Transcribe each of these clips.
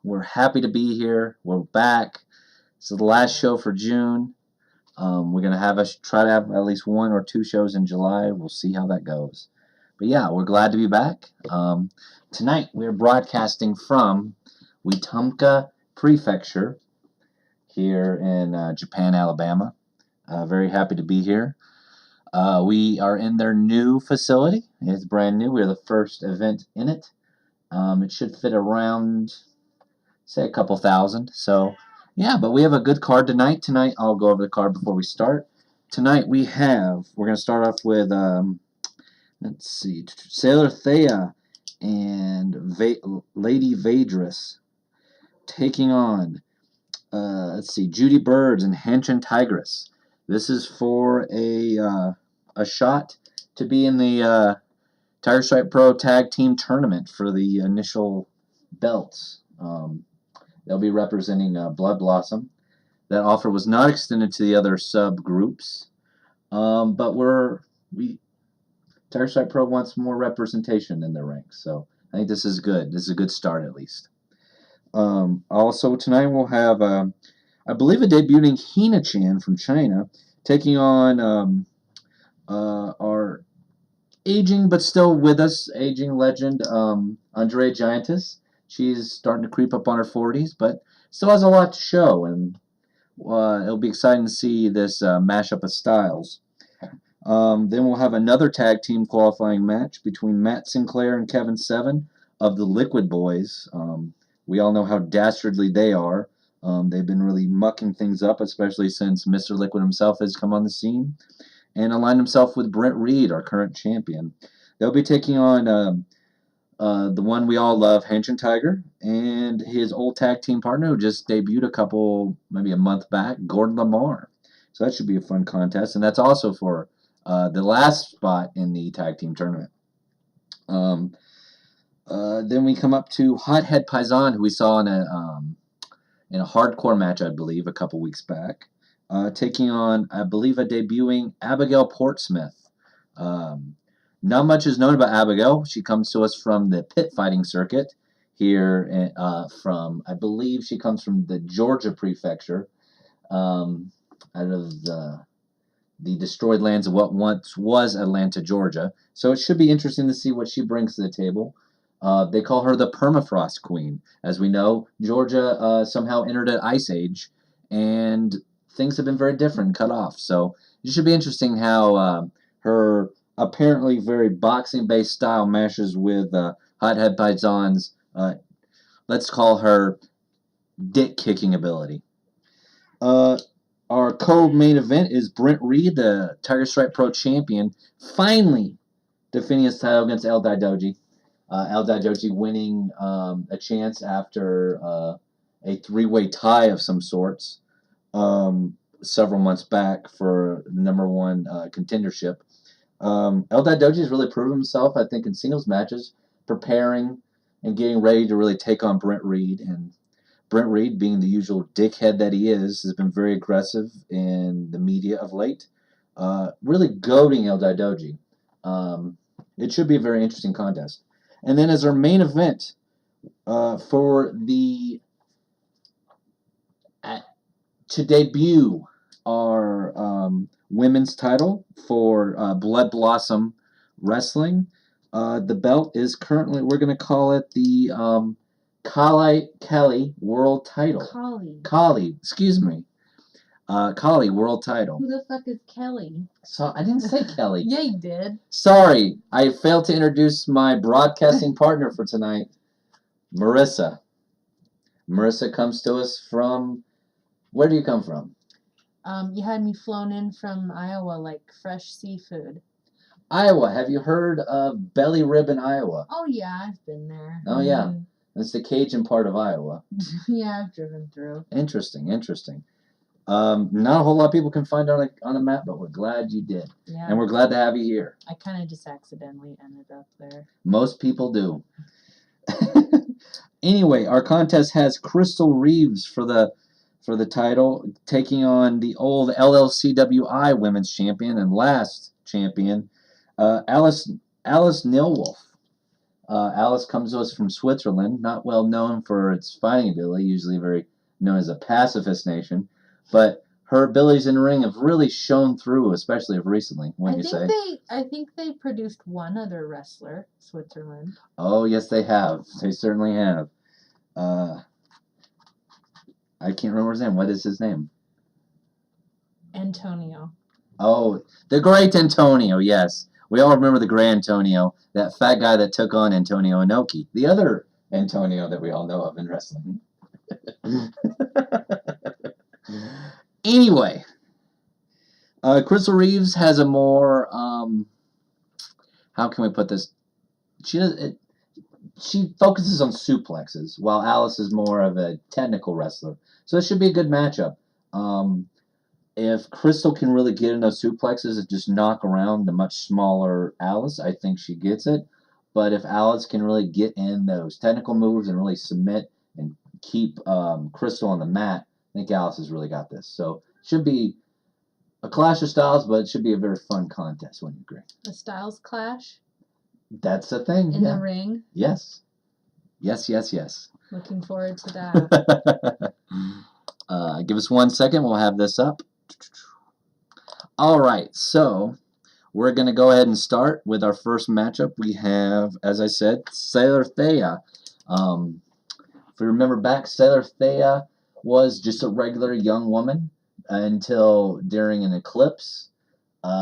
We're happy to be here. We're back. This is the last show for June. We're gonna try to have at least 1 or 2 shows in July. We'll see how that goes. But yeah, we're glad to be back. Tonight we're broadcasting from Wetumpka Prefecture here in Japan, Alabama. Very happy to be here. We are in their new facility. It's brand new. We're the first event in it. It should fit around, say, a couple thousand. So, yeah, but we have a good card tonight. Tonight, I'll go over the card before we start. Tonight, we're going to start off with, let's see, Sailor Theia and Lady Vadris taking on, let's see, Judy Byrds and Hanshin Tigress. This is for a shot to be in the Tiger Stripe Pro Tag Team Tournament for the initial belts. They'll be representing Blood Blossom. That offer was not extended to the other subgroups, but Tiger Stripe Pro wants more representation in their ranks, so I think this is good. This is a good start, at least. Also, tonight we'll have, I believe, a debuting Hina-chan from China taking on our aging but still with us, aging legend, Andrea Giantess. She's starting to creep up on her 40s, but still has a lot to show, and it'll be exciting to see this mashup of styles. Then we'll have another tag team qualifying match between Matt Sinclair and Kevin Seven of the Liquid Boys. We all know how dastardly they are. They've been really mucking things up, especially since Mr. Liquid himself has come on the scene and aligned himself with Brent Reed, our current champion. They'll be taking on the one we all love, Hanshin Tiger, and his old tag team partner who just debuted maybe a month back, Gordon Lamar. So that should be a fun contest, and that's also for the last spot in the tag team tournament. Then we come up to Hothead Paisan, who we saw in a hardcore match, I believe, a couple weeks back, taking on, I believe, a debuting Abagail Portsmith. Not much is known about Abagail. She comes to us from the pit fighting circuit here I believe she comes from the Georgia Prefecture, out of the destroyed lands of what once was Atlanta, Georgia. So it should be interesting to see what she brings to the table. They call her the Permafrost Queen. As we know, Georgia somehow entered an ice age, and things have been very different, cut off. So it should be interesting how her apparently very boxing-based style meshes with Hothead Paisan's, let's call her, dick-kicking ability. Our co-main event is Brent Reed, the Tiger Stripe Pro Champion, finally defending his title against El Daidoji. El Daidoji winning a chance after a 3-way tie of some sorts several months back for the #1 contendership. El Daidoji has really proven himself, I think, in singles matches, preparing and getting ready to really take on Brent Reed. And Brent Reed, being the usual dickhead that he is, has been very aggressive in the media of late, really goading El Daidoji. It should be a very interesting contest. And then as our main event to debut our women's title for Blood Blossom Wrestling, the belt is currently, we're going to call it the Kali World Title. Kali, excuse me. Kali World Title. Who the fuck is Kelly? So I didn't say Kelly. Yeah, you did. Sorry, I failed to introduce my broadcasting partner for tonight, Marissa. Marissa comes to us from, where do you come from? You had me flown in from Iowa like fresh seafood. Iowa. Have you heard of Belly Ribbon, Iowa? Oh, yeah, I've been there. Oh, yeah. That's the Cajun part of Iowa. Yeah, I've driven through. Interesting. Not a whole lot of people can find on a map, but we're glad you did. Yeah. And we're glad to have you here. I kind of just accidentally ended up there. Most people do. Anyway, our contest has Crystal Reeves for the title, taking on the old LLCWI Women's Champion and last champion, Alice Knellwolf. Alice comes to us from Switzerland, not well known for its fighting ability, usually very known as a pacifist nation, but her abilities in the ring have really shown through, especially of recently, wouldn't you say? I think they produced one other wrestler, Switzerland. Oh, yes, they have. They certainly have. I can't remember his name. What is his name? Antonio. Oh, the great Antonio, yes. We all remember the great Antonio, that fat guy that took on Antonio Inoki, the other Antonio that we all know of in wrestling. Anyway, Crystal Reeves has a more, how can we put this? She focuses on suplexes, while Alice is more of a technical wrestler. So it should be a good matchup. If Crystal can really get in those suplexes and just knock around the much smaller Alice, I think she gets it. But if Alice can really get in those technical moves and really submit and keep Crystal on the mat, I think Alice has really got this. So it should be a clash of styles, but it should be a very fun contest, wouldn't you agree? A styles clash? That's the thing. In the ring? Yes. Yes, yes, yes. Looking forward to that. Give us 1 second. We'll have this up. All right, so we're going to go ahead and start with our first matchup. We have, as I said, Sailor Theia. If we remember back, Sailor Theia was just a regular young woman until during an eclipse.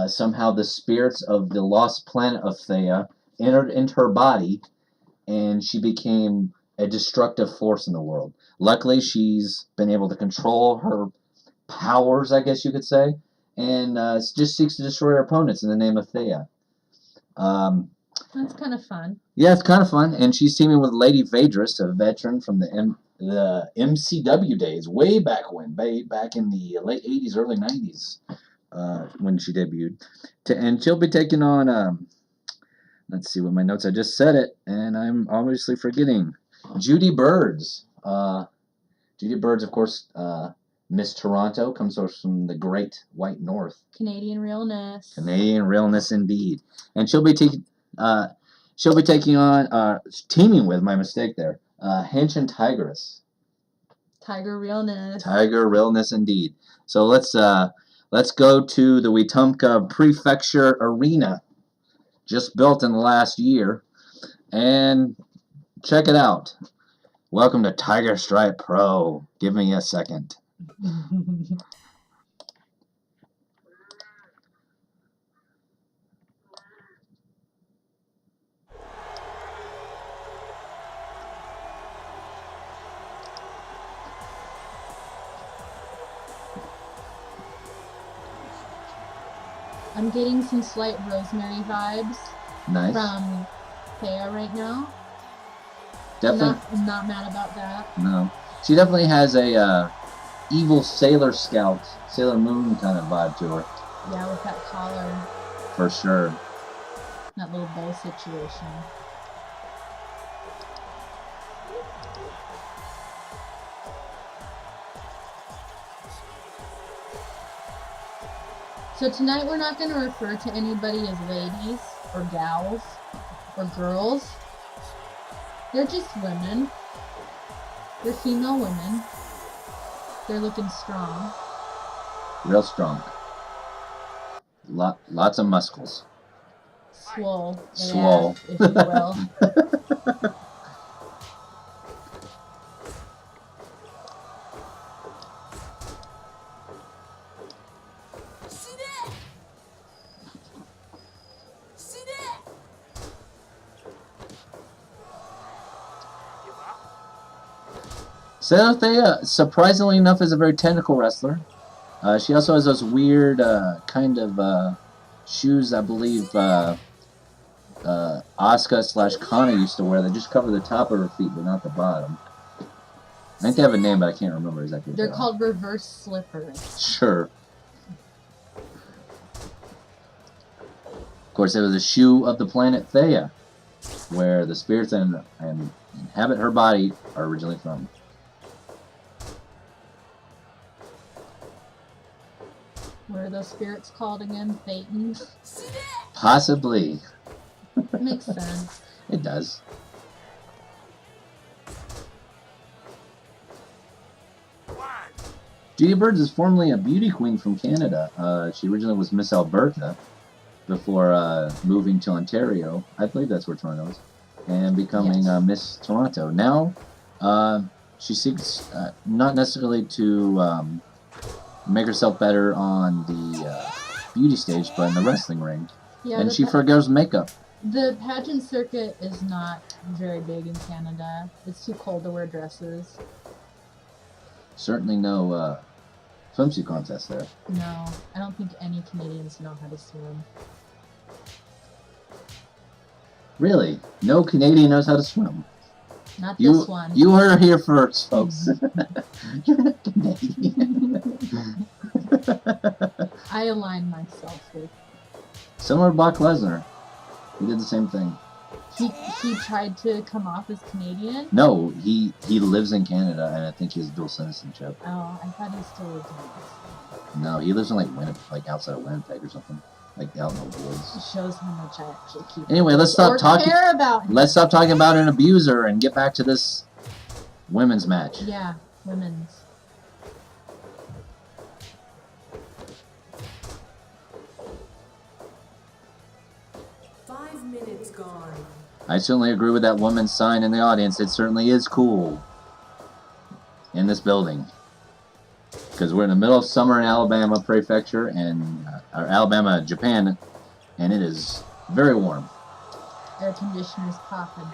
Somehow the spirits of the lost planet of Theia entered into her body, and she became a destructive force in the world. Luckily, she's been able to control her powers, I guess you could say, and just seeks to destroy her opponents in the name of Theia. That's kind of fun. Yeah, it's kind of fun, and she's teaming with Lady Vadris, a veteran from the MCW days, way back when, back in the late 80s, early 90s, when she debuted. And she'll be taking on, let's see what my notes, I just said it, and I'm obviously forgetting, Judy Byrds. Judy Byrds, of course, Miss Toronto, comes from the Great White North. Canadian realness. Canadian realness, indeed. And she'll be taking on, teaming with, my mistake there, Hanshin Tigress. Tiger realness. Tiger realness, indeed. So let's go to the Wetumpka Prefecture Arena, just built in the last year, and check it out. Welcome to Tiger Stripe Pro. Give me a second. I'm getting some slight Rosemary vibes. Nice. From Theia right now. Definitely. I'm not mad about that. No. She definitely has a evil Sailor Scout, Sailor Moon kind of vibe to her. Yeah, with that collar. For sure. That little bow situation. So tonight we're not going to refer to anybody as ladies or gals or girls. They're just women. They're female women. They're looking strong. Real strong. Lots of muscles. Swole. Swole. AF, if you will. Sailor Theia, surprisingly enough, is a very technical wrestler. She also has those weird kind of shoes, I believe Asuka / Kana used to wear. They just cover the top of her feet, but not the bottom. I think they have a name, but I can't remember exactly what they're called reverse slippers. Sure. Of course, it was a shoe of the planet Theia, where the spirits and inhabit her body are originally from. What are those spirits called again? Thetans? Possibly. Makes sense. It does. Judy Byrds is formerly a beauty queen from Canada. She originally was Miss Alberta before moving to Ontario. I believe that's where Toronto is. And becoming Miss Toronto. Now, she seeks not necessarily to make herself better on the beauty stage, but in the wrestling ring. Yeah, and she forgoes makeup. The pageant circuit is not very big in Canada. It's too cold to wear dresses. Certainly no swimsuit contest there. No, I don't think any Canadians know how to swim. Really? No Canadian knows how to swim? Not this one. You heard her here first, folks. You're not Canadian. I align myself with... Similar to Brock Lesnar. He did the same thing. He tried to come off as Canadian? No, he lives in Canada, and I think he has dual citizenship. Oh, I thought he still lived in No, he lives in like outside of Winnipeg or something. Like out in the woods. It shows how much I actually keep. Anyway, let's stop talking. Care about him. Let's stop talking about an abuser and get back to this women's match. Yeah, women's. Gone. I certainly agree with that woman's sign in the audience. It certainly is cool in this building. Because we're in the middle of summer in Alabama Prefecture and Alabama, Japan, and it is very warm. Air conditioner's popping.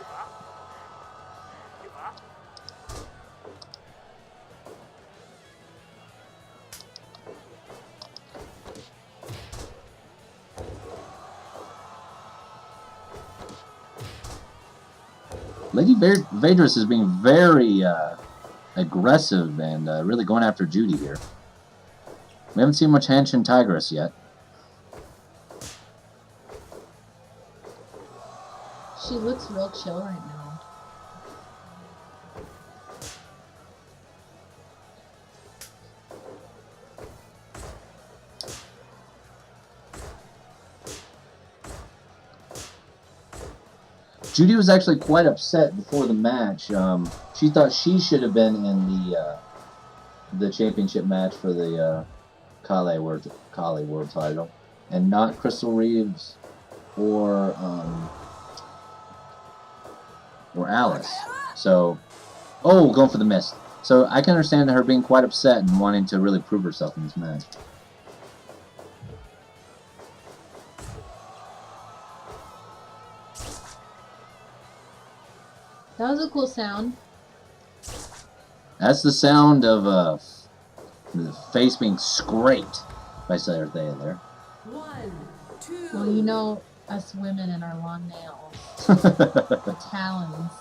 Lady Vadris is being very aggressive and really going after Judy here. We haven't seen much Hanshin Tigress yet. She looks real chill right now. Judy was actually quite upset before the match. She thought she should have been in the championship match for the Kali World title, and not Crystal Reeves or Alice. So, going for the miss. So I can understand her being quite upset and wanting to really prove herself in this match. That was a cool sound. That's the sound of the face being scraped by Slayer Theia there. 1, 2. Well, you know us women and our long nails. The talons.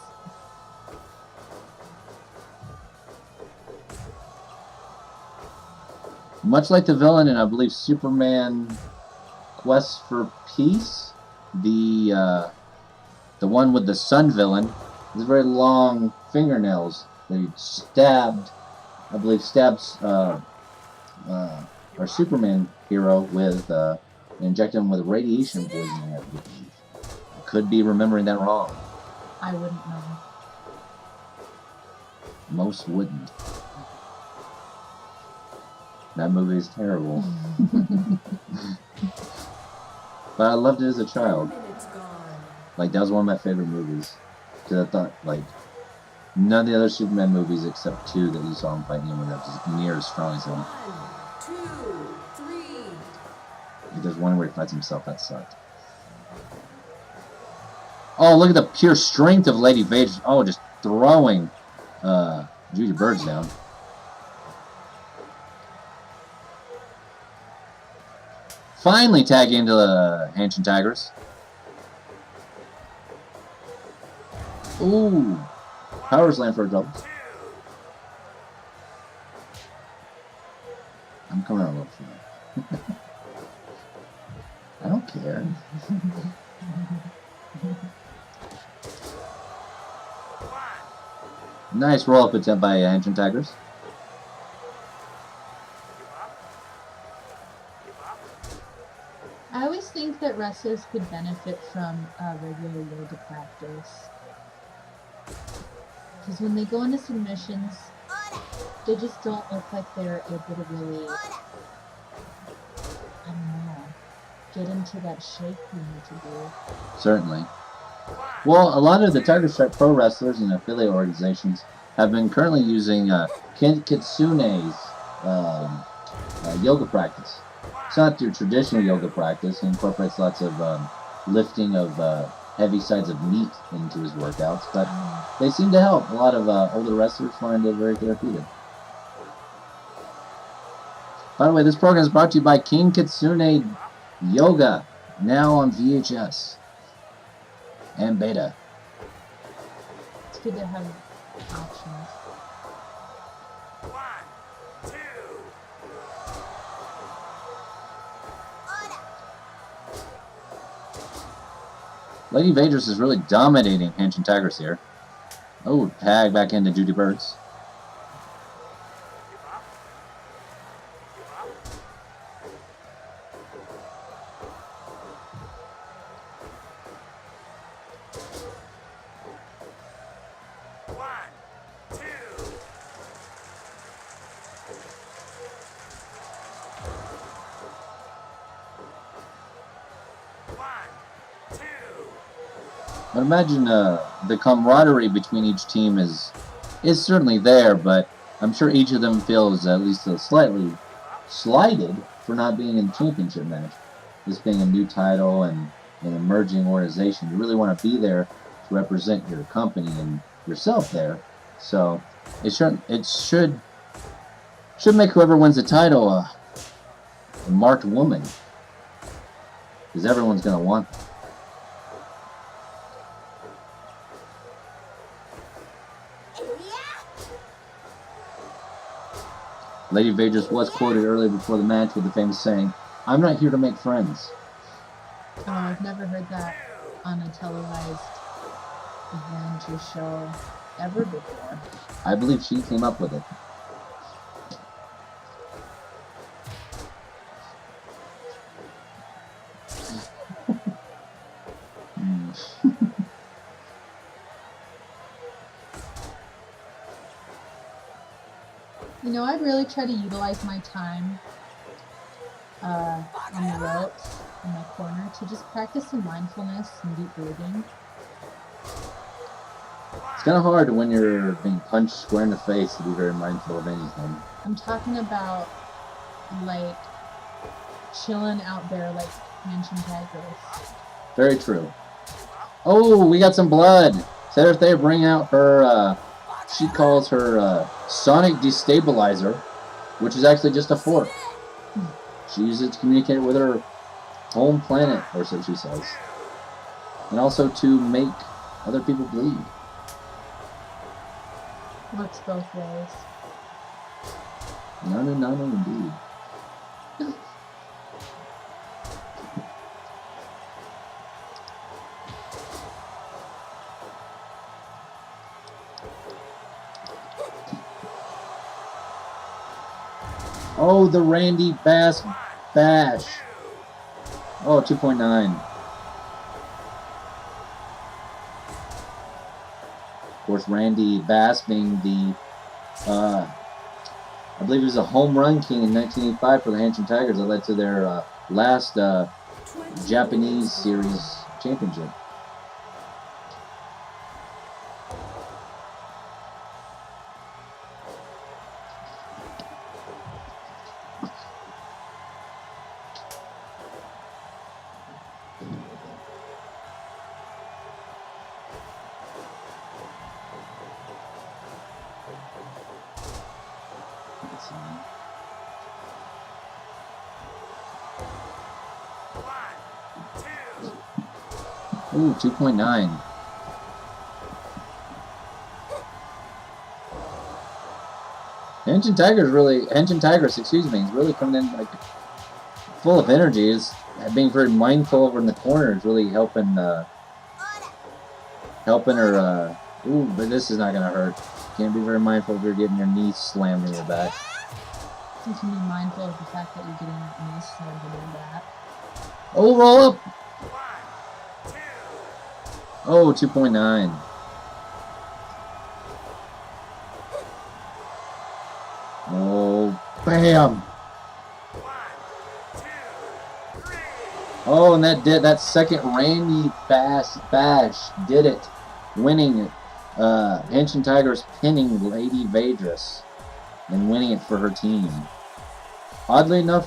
Much like the villain in, I believe, Superman Quest for Peace, the one with the sun villain, has very long fingernails that he stabs our Superman hero with, injected him with radiation poisoning, I believe. I could be remembering that wrong. I wouldn't know. Most wouldn't. That movie is terrible. But I loved it as a child. Like, that was one of my favorite movies. Because I thought, like, none of the other Superman movies except 2 that you saw him fighting him were just near as strong as him. 1, 2, 3. Like, there's one where he fights himself, that sucked. Oh, look at the pure strength of Lady Vadris. Oh, just throwing Judy Byrds down. Finally tag into the Hanshin Tigress. Ooh. Power slam for a double. I'm coming out a little far. I don't care. Nice roll-up attempt by Hanshin Tigress. I always think that wrestlers could benefit from regular yoga practice. Because when they go into submissions, They just don't look like they're able to really, I don't know, get into that shape we need to do. Certainly. Well, a lot of the Tiger Stripe pro wrestlers and affiliate organizations have been currently using Kitsune's yoga practice. It's not your traditional yoga practice. He incorporates lots of lifting of heavy sides of meat into his workouts, but they seem to help. A lot of older wrestlers find it very therapeutic. By the way, this program is brought to you by King Kitsune Yoga, now on VHS and Beta. It's good to have options. Lady Vadris is really dominating Hanshin Tigress here. Oh, tag back into Judy Byrds. But imagine the camaraderie between each team is certainly there, but I'm sure each of them feels at least slightly slighted for not being in the championship match. This being a new title and an emerging organization, you really want to be there to represent your company and yourself there. So it should make whoever wins the title a marked woman, because everyone's going to want them. Lady Vadris was quoted earlier before the match with the famous saying, "I'm not here to make friends." Oh, I've never heard that on a televised adventure show ever before. I believe she came up with it. You know, I really try to utilize my time on the ropes in my corner to just practice some mindfulness and deep breathing. It's kind of hard when you're being punched square in the face to be very mindful of anything. I'm talking about, like, chilling out there like Hanshin Tigress. Very true. Oh, we got some blood. Sarah Theia bring out her, she calls her sonic destabilizer, which is actually just a fork. She uses it to communicate with her home planet, or so she says. And also to make other people bleed. Works both ways. No, indeed. Oh, the Randy Bass Bash. Oh, 2.9. Of course, Randy Bass being the, I believe he was a home run king in 1985 for the Hanshin Tigers that led to their last Japanese series championship. Ooh, 2.9. Hanshin Tigress, excuse me, is really coming in like full of energy. Is being very mindful over in the corner is really helping her. Ooh, but this is not gonna hurt. Can't be very mindful if you're getting your knees slammed in your back. You can be mindful of the fact that you're getting your knees slammed in your back. Oh, roll up. Oh, 2.9. Bam! Oh, and that second Randy bash did it, winning it. Hanshin Tigress pinning Lady Vadris and winning it for her team. Oddly enough,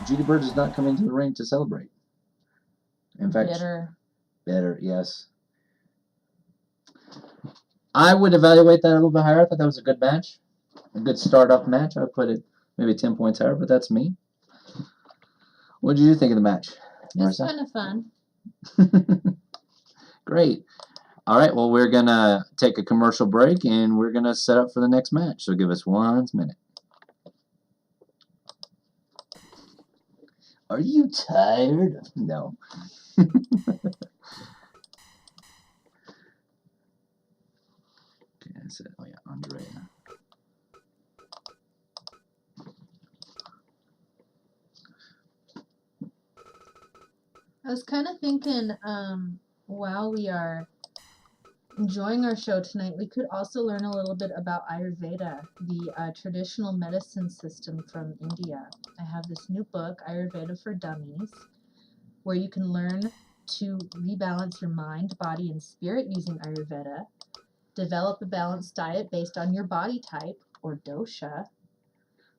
Judy Byrds does not come into the ring to celebrate. In fact, better, yes. I would evaluate that a little bit higher. I thought that was a good match, a good start-off match. I would put it maybe 10 points higher, but that's me. What did you think of the match, Marissa? It's kind of fun. Great. All right, well, we're going to take a commercial break, and we're going to set up for the next match. So give us 1 minute. Are you tired? No. Okay, that's it. Oh, yeah, Andrea. I was kind of thinking, while we are enjoying our show tonight, we could also learn a little bit about Ayurveda, the traditional medicine system from India. I have this new book, Ayurveda for Dummies, where you can learn to rebalance your mind, body, and spirit using Ayurveda, develop a balanced diet based on your body type, or dosha,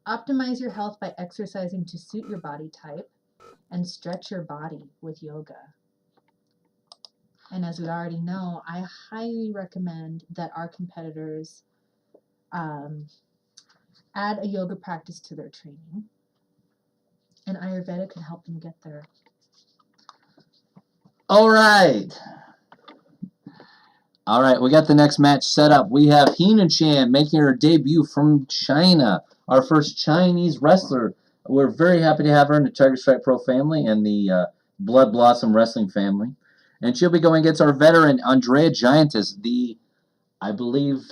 optimize your health by exercising to suit your body type, and stretch your body with yoga. And as we already know, I highly recommend that our competitors add a yoga practice to their training. And Ayurveda can help them get there. All right. All right, we got the next match set up. We have Hina-chan making her debut from China, our first Chinese wrestler. We're very happy to have her in the Tiger Stripe Pro family and the Blood Blossom Wrestling family. And she'll be going against our veteran, Andrea Giantess, the, I believe,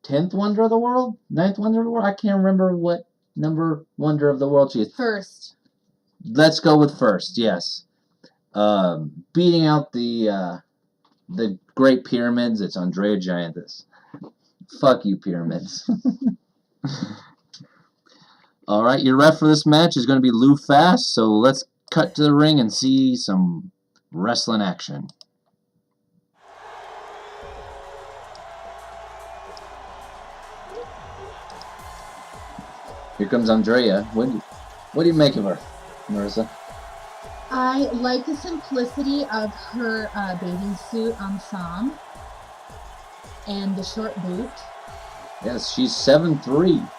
10th wonder of the world? 9th wonder of the world? I can't remember what number wonder of the world she is. First. Let's go with first, yes. Beating out the Great Pyramids, it's Andrea Giantess. Fuck you, Pyramids. All right, your ref for this match is going to be Lou Fast, so let's cut to the ring and see some wrestling action. Here comes Andrea. What do you make of her, Marissa? I like the simplicity of her bathing suit ensemble and the short boot. Yes, she's 7'3".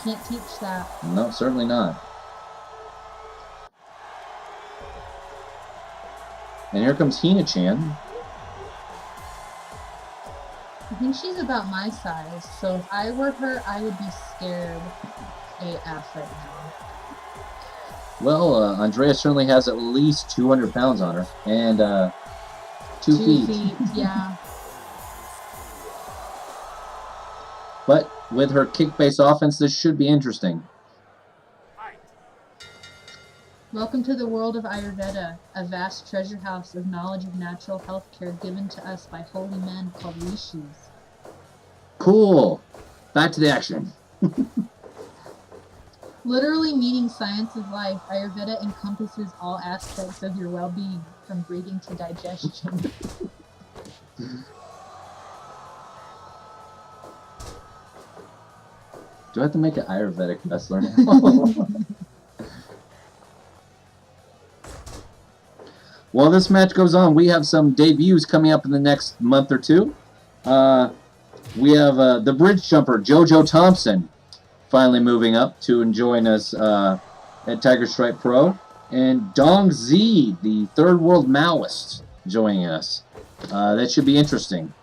Can't teach that. No, certainly not. And here comes Hina-chan. I think she's about my size, so if I were her, I would be scared AF right now. Well, Andrea certainly has at least 200 pounds on her, and 2 feet. Yeah. But with her kick-based offense, this should be interesting. Welcome to the world of Ayurveda, a vast treasure house of knowledge of natural health care given to us by holy men called rishis. Cool. Back to the action. Literally meaning science of life, Ayurveda encompasses all aspects of your well-being, from breathing to digestion. Do I have to make an Ayurvedic wrestler now? While this match goes on, we have some debuts coming up in the next month or two. We have the bridge jumper, JoJo Thompson, finally moving up to join us at Tiger Stripe Pro. And Dong Z, the third world Maoist, joining us. That should be interesting.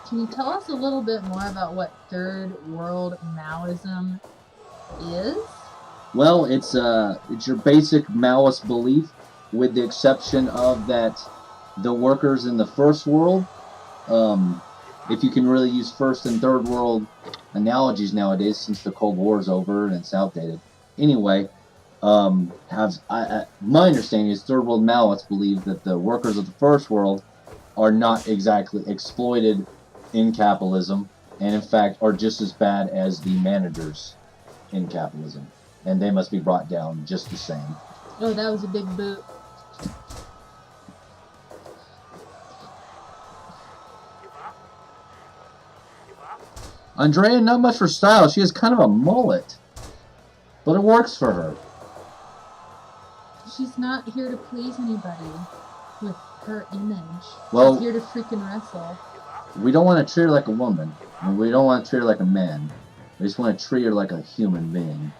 Can you tell us a little bit more about what third world Maoism is? Well, it's your basic Maoist belief, with the exception of that the workers in the first world, if you can really use first and third world analogies nowadays, since the Cold War is over and it's outdated. Anyway, my understanding is third world Maoists believe that the workers of the first world are not exactly exploited in capitalism, and in fact are just as bad as the managers in capitalism, and they must be brought down just the same. Oh, that was a big boot. Andrea, not much for style. She has kind of a mullet, but it works for her. She's not here to please anybody with her image. Well, she's here to freaking wrestle. We don't want to treat her like a woman, and we don't want to treat her like a man. We just want to treat her like a human being.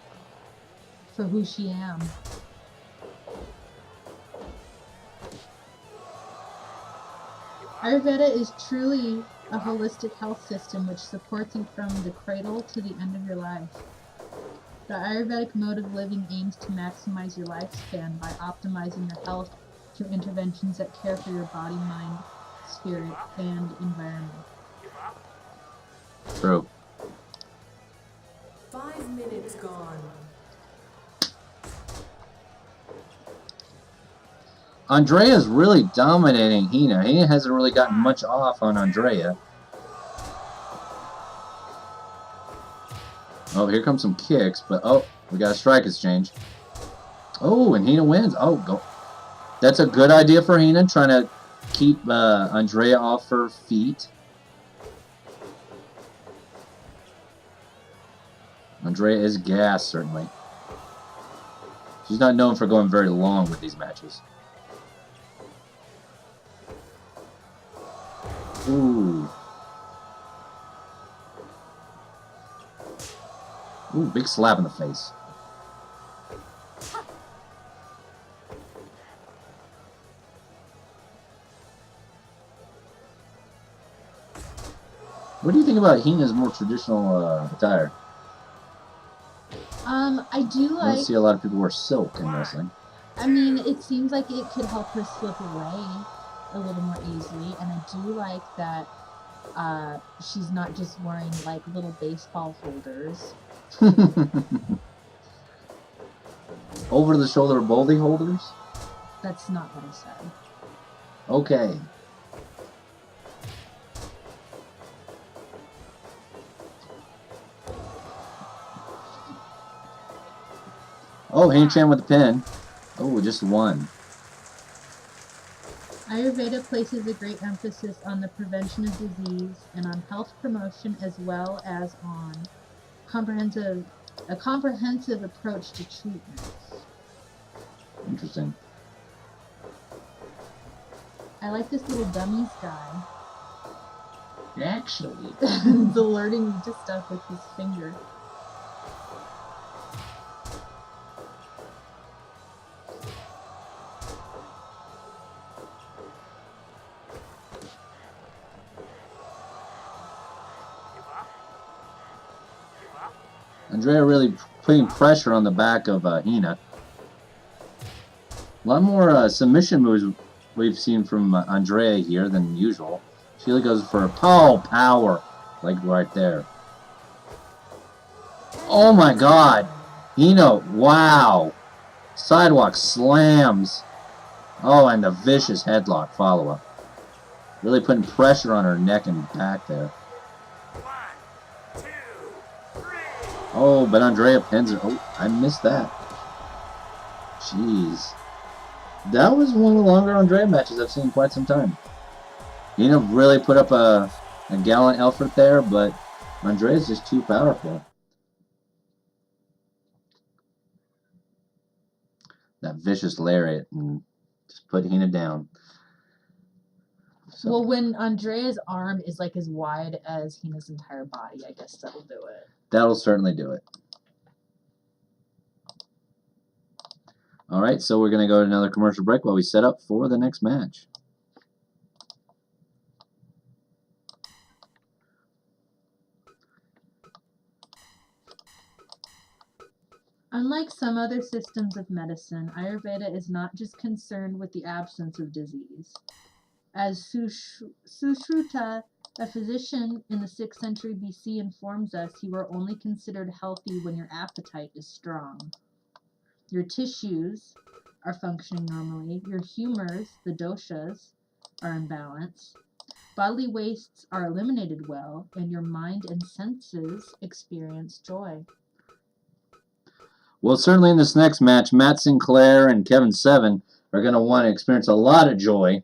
For who she am. Ayurveda is truly a holistic health system which supports you from the cradle to the end of your life. The Ayurvedic mode of living aims to maximize your lifespan by optimizing your health through interventions that care for your body, mind, spirit, and environment. True. 5 minutes gone. Andrea's really dominating Hina. Hina hasn't really gotten much off on Andrea. Oh, here comes some kicks, but oh, we got a strike exchange. Oh, and Hina wins. Oh, go. That's a good idea for Hina, trying to keep Andrea off her feet. Andrea is gassed, certainly. She's not known for going very long with these matches. Ooh. Ooh, big slap in the face. What do you think about Hina's more traditional attire? I do I like... don't see a lot of people wear silk in wrestling. I mean, it seems like it could help her slip away a little more easily, and I do like that she's not just wearing like little baseball holders. Over the shoulder bowling holders? That's not what I said. Okay. Oh, Hanchan with the pin. Oh, just one. Ayurveda places a great emphasis on the prevention of disease and on health promotion, as well as on a comprehensive approach to treatments. Interesting. I like this little dummies guy. Actually. He's alerting me to stuff with his finger. Andrea really putting pressure on the back of Hina. A lot more submission moves we've seen from Andrea here than usual. She really goes for power, like right there. Oh my God, Hina! Wow, sidewalk slams. Oh, and the vicious headlock follow-up. Really putting pressure on her neck and back there. Oh, but Andrea pins her. Oh, I missed that. Jeez. That was one of the longer Andrea matches I've seen in quite some time. Hina really put up a gallant effort there, but Andrea's just too powerful. That vicious lariat and just put Hina down. So. Well, when Andrea's arm is like as wide as Hina's entire body, I guess that'll do it. That'll certainly do it. Alright, so we're going to go to another commercial break while we set up for the next match. Unlike some other systems of medicine, Ayurveda is not just concerned with the absence of disease. As Sushruta, a physician in the 6th century BC, informs us, you are only considered healthy when your appetite is strong. Your tissues are functioning normally. Your humors, the doshas, are in balance. bodily wastes are eliminated well, and your mind and senses experience joy. Well, certainly in this next match, Matt Sinclair and Kevin Seven are going to want to experience a lot of joy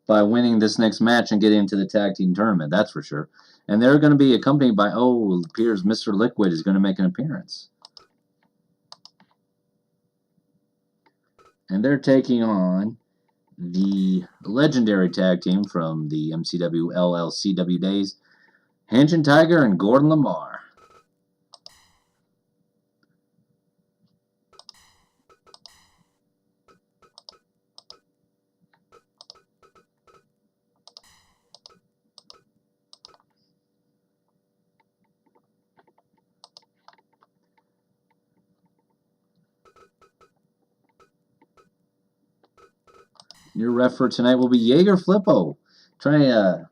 by winning this next match and getting into the tag team tournament, that's for sure. And they're going to be accompanied by, it appears Mr. Liquid is going to make an appearance. And they're taking on the legendary tag team from the MCW LLCW days, Hanshin Tiger and Gordon Lamar. Your ref for tonight will be Jaeger Flippo, trying to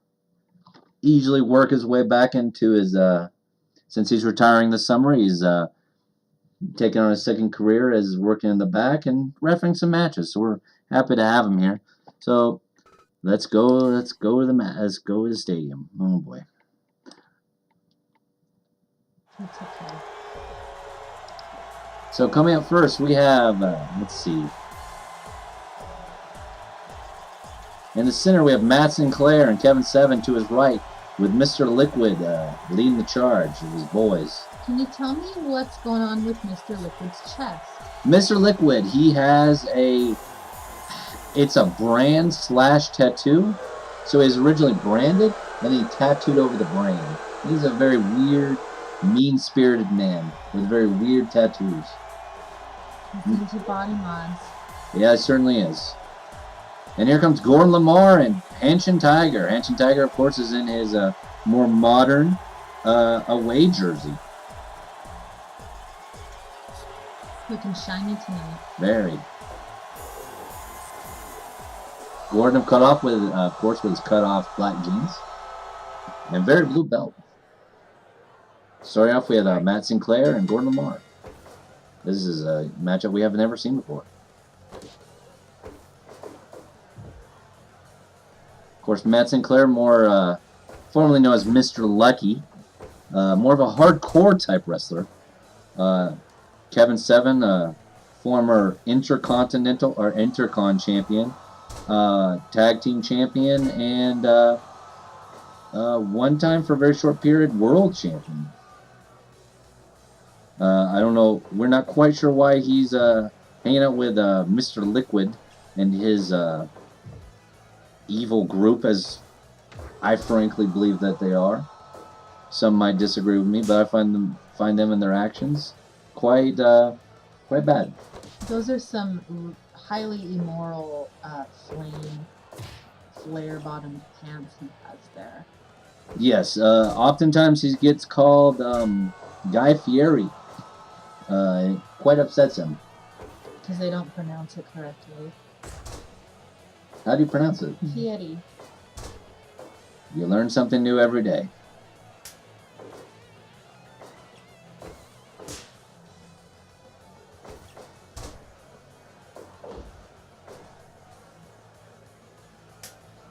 easily work his way back into his, since he's retiring this summer, he's taking on a second career as working in the back and reffing some matches. So we're happy to have him here. So let's go to the stadium. Oh boy. That's okay. So coming up first, we have, let's see. In the center, we have Matt Sinclair and Kevin Seven to his right, with Mr. Liquid leading the charge of his boys. Can you tell me what's going on with Mr. Liquid's chest? Mr. Liquid, he has it's a brand / tattoo. So he's originally branded, then he tattooed over the brand. He's a very weird, mean-spirited man with very weird tattoos. He's into body mods. Yeah, it certainly is. And here comes Gordon Lamar and Hanshin Tiger. Hanshin Tiger, of course, is in his more modern away jersey. Looking shiny tonight. Very. Gordon cut off with, of course, with his cut off black jeans. And very blue belt. Starting off, we had Matt Sinclair and Gordon Lamar. This is a matchup we have never seen before. Of course, Matt Sinclair, more formerly known as Mr. Lucky, more of a hardcore type wrestler. Kevin Seven, former Intercontinental or Intercon champion, tag team champion, and one time for a very short period, world champion. I don't know, we're not quite sure why he's hanging out with Mr. Liquid and his evil group, as I frankly believe that they are. Some might disagree with me, but I find them and their actions quite bad. Those are some highly immoral flare bottom pants he has there. Yes, oftentimes he gets called Guy Fieri. It quite upsets him. Because they don't pronounce it correctly. How do you pronounce it? Fieri. You learn something new every day.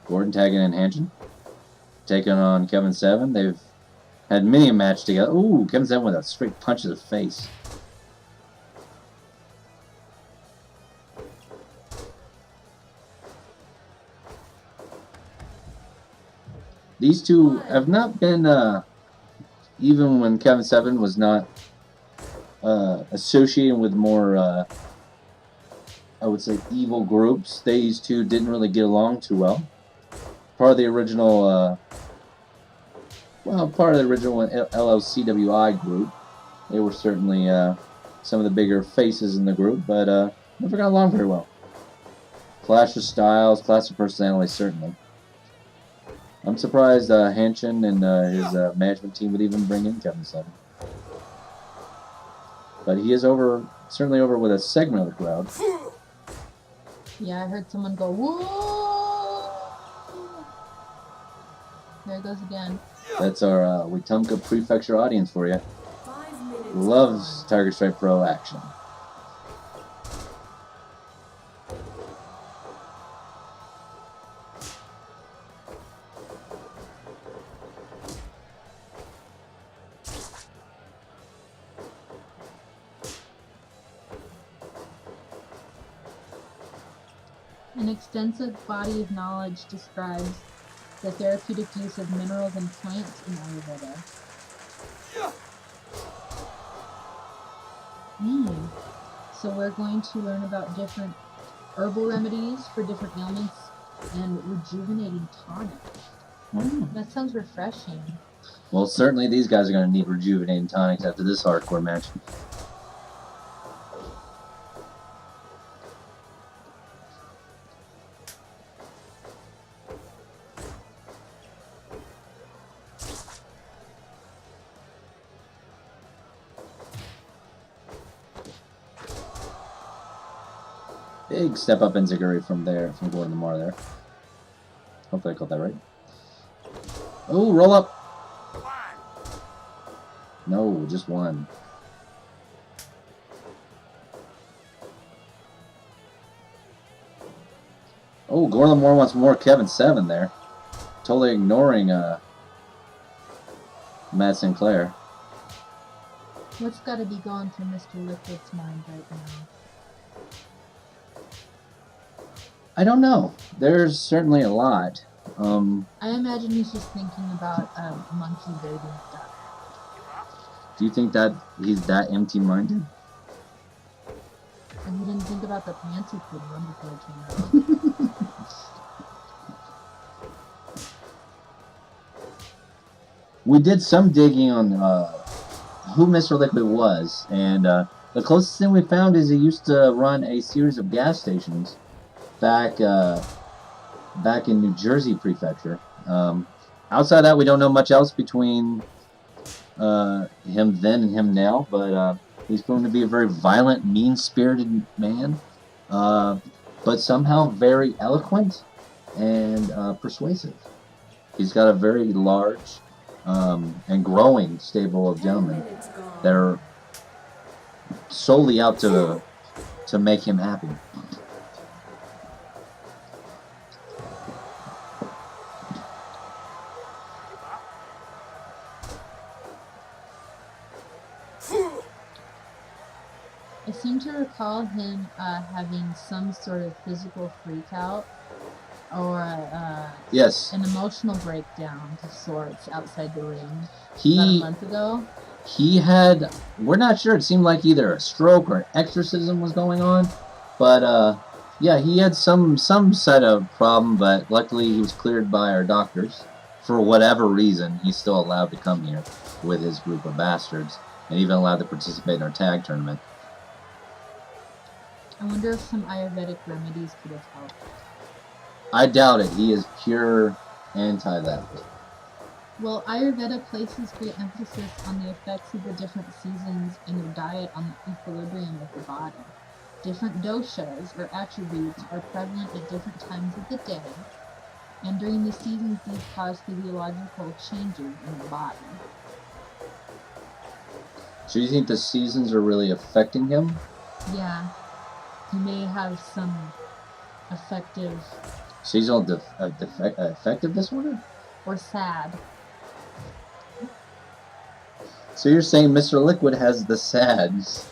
Gordon tagging in Hanshin. Taking on Kevin Seven. They've had many a match together. Ooh, Kevin Seven with a straight punch to the face. These two have not been, even when Kevin Seven was not associated with more, I would say, evil groups, these two didn't really get along too well. Part of the original, LLCWI group. They were certainly some of the bigger faces in the group, but never got along very well. Clash of styles, clash of personality, certainly. I'm surprised Hanshin and his management team would even bring in Kevin Seven. But he is certainly over with a segment of the crowd. Yeah, I heard someone go, whoa! There it goes again. That's our Wetumpka Prefecture audience for you. Loves Tiger Stripe Pro action. An extensive body of knowledge describes the therapeutic use of minerals and plants in Ayurveda. So we're going to learn about different herbal remedies for different ailments and rejuvenating tonic. That sounds refreshing. Well, certainly these guys are going to need rejuvenating tonics after this hardcore match. Big step up in Ziguri from Gordon Lamar there. Hopefully I got that right. Oh, roll up! No, just one. Oh, Gordon Lamar wants more Kevin 7 there. Totally ignoring Matt Sinclair. What's got to be going through Mr. Liquid's mind right now? I don't know. There's certainly a lot. I imagine he's just thinking about a monkey baby duck. Do you think that he's that empty-minded? And he didn't think about the pants he put on before he came out. We did some digging on who Mr. Liquid was, and the closest thing we found is he used to run a series of gas stations back in New Jersey Prefecture. Outside of that, we don't know much else between him then and him now, but he's proven to be a very violent, mean-spirited man, but somehow very eloquent and persuasive. He's got a very large and growing stable of gentlemen that are solely out to make him happy. I seem to recall him having some sort of physical freakout or Yes. an emotional breakdown of sorts outside the ring about He a month ago. he had, we're not sure, it seemed like either a stroke or an exorcism was going on, but yeah, he had some sort of problem, but luckily he was cleared by our doctors. For whatever reason, he's still allowed to come here with his group of bastards, and even allowed to participate in our tag tournament. I wonder if some Ayurvedic remedies could have helped. I doubt it. He is pure anti that. Well, Ayurveda places great emphasis on the effects of the different seasons in your diet on the equilibrium of the body. Different doshas, or attributes, are prevalent at different times of the day, and during the seasons these cause physiological changes in the body. So you think the seasons are really affecting him? Yeah, he may have some effective Seasonal affective disorder? or sad. So you're saying Mr. Liquid has the SADS.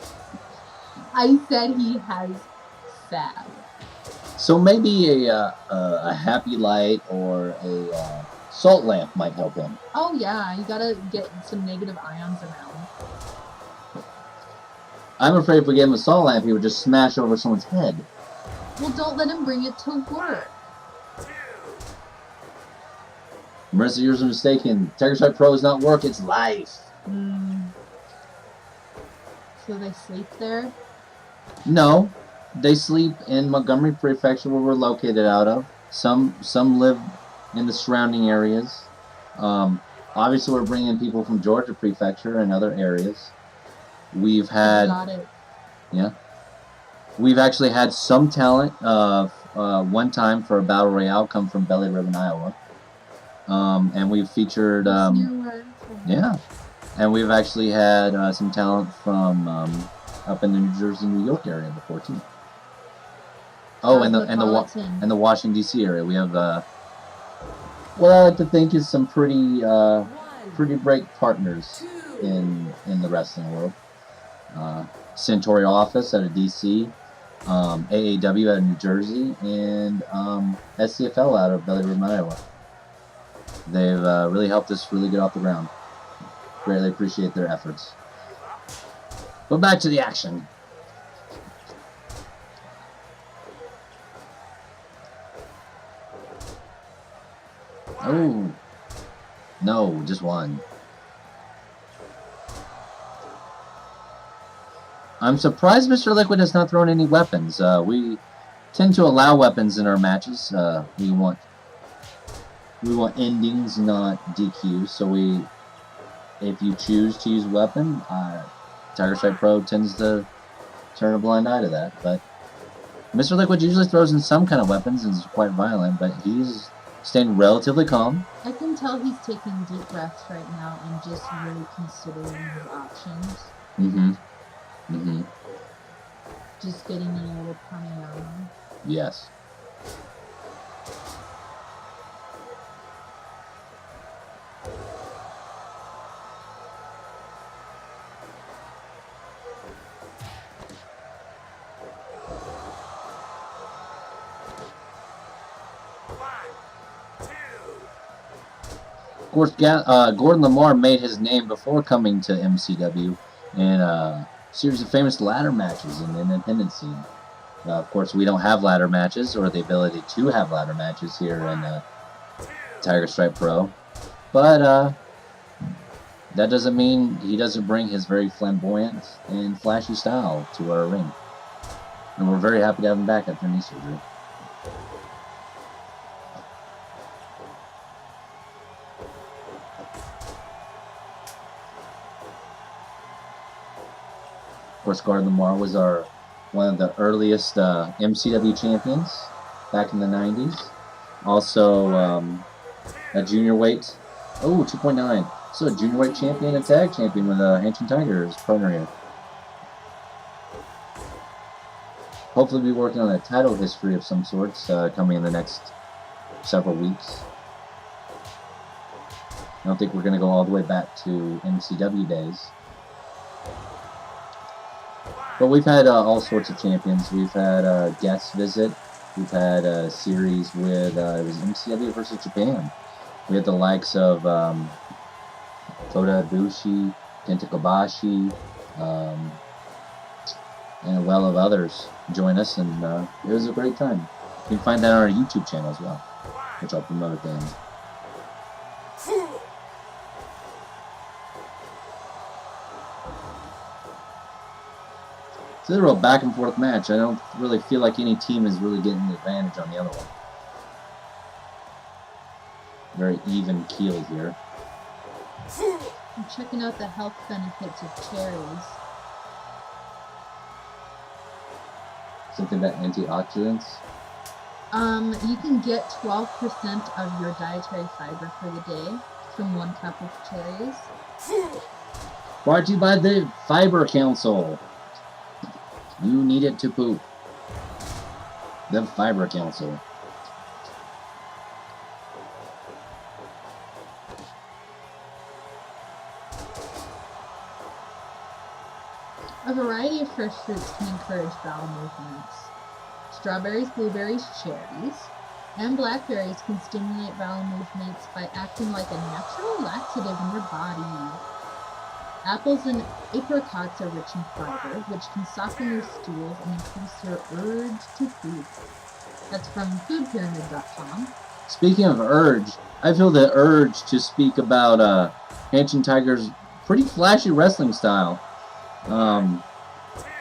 I said he has sad. So maybe a happy light or a salt lamp might help him. Oh yeah, you gotta get some negative ions around. I'm afraid if we gave him a salt lamp, he would just smash over someone's head. Well, don't let him bring it to work. Marissa, yours are mistaken. Tiger Strike Pro is not work, it's life. So they sleep there? No, they sleep in Montgomery Prefecture, where we're located out of. Some live in the surrounding areas. Obviously, we're bringing people from Georgia Prefecture and other areas. We've had, Got it. yeah, we've actually had some talent. One time for a battle royale come from Belly Ribbon, Iowa, and we've featured, yeah, and we've actually had some talent from up in the New Jersey, New York area before too. Oh, and the Washington D.C. area. We have what I like to think is some pretty great partners in the wrestling world. Centauri office out of D.C. AAW out of New Jersey, and SCFL out of Belly River, Iowa. They've really helped us really get off the ground. Greatly appreciate their efforts. But back to the action. Oh, no, just one. I'm surprised Mr. Liquid has not thrown any weapons. We tend to allow weapons in our matches. We want endings, not DQs. So if you choose to use a weapon, Tiger Strike Pro tends to turn a blind eye to that. But Mr. Liquid usually throws in some kind of weapons and is quite violent, but he's staying relatively calm. I can tell he's taking deep breaths right now and just really considering his options. Just getting a little pranayama. Yes. Of course, Gordon Lamar made his name before coming to MCW in a series of famous ladder matches in the independent scene. Of course, we don't have ladder matches or the ability to have ladder matches here in Tiger Stripe Pro, but that doesn't mean he doesn't bring his very flamboyant and flashy style to our ring. And we're very happy to have him back after knee surgery. Of course, Gordon Lamar was one of the earliest MCW champions back in the 90s. Also, a junior weight. Oh, 2.9. So a junior weight champion and tag champion with Hanshin Tiger's partner here. Hopefully we'll be working on a title history of some sorts coming in the next several weeks. I don't think we're going to go all the way back to MCW days. But we've had all sorts of champions. We've had a guest visit. We've had a series with, it was MCW versus Japan. We had the likes of Kota Ibushi, Kenta Kobashi, and a well of others join us, and it was a great time. You can find that on our YouTube channel as well, which I'll promote at the end. It's a real back and forth match. I don't really feel like any team is really getting the advantage on the other one. Very even keel here. I'm checking out the health benefits of cherries. Something about antioxidants? You can get 12% of your dietary fiber for the day from 1 cup of cherries. Brought to you by the Fiber Council. You need it to poop. The Fiber Council. A variety of fresh fruits can encourage bowel movements. Strawberries, blueberries, cherries, and blackberries can stimulate bowel movements by acting like a natural laxative in your body. Apples and apricots are rich in fiber, which can soften your stools and increase your urge to poop. That's from foodpyramid.com. Speaking of urge, I feel the urge to speak about Hanshin Tiger's pretty flashy wrestling style.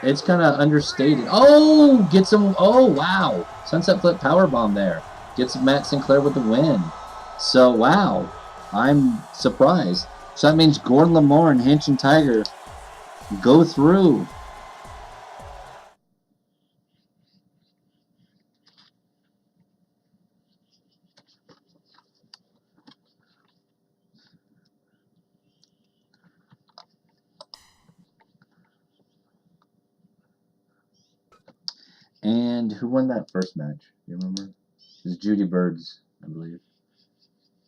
It's kind of understated. Oh, gets him. Oh, wow. Sunset Flip Powerbomb there. Gets Matt Sinclair with the win. So, wow. I'm surprised. So that means Gordon Lamar and Hanshin Tiger go through. And who won that first match? Do you remember? It was Judy Byrds, I believe.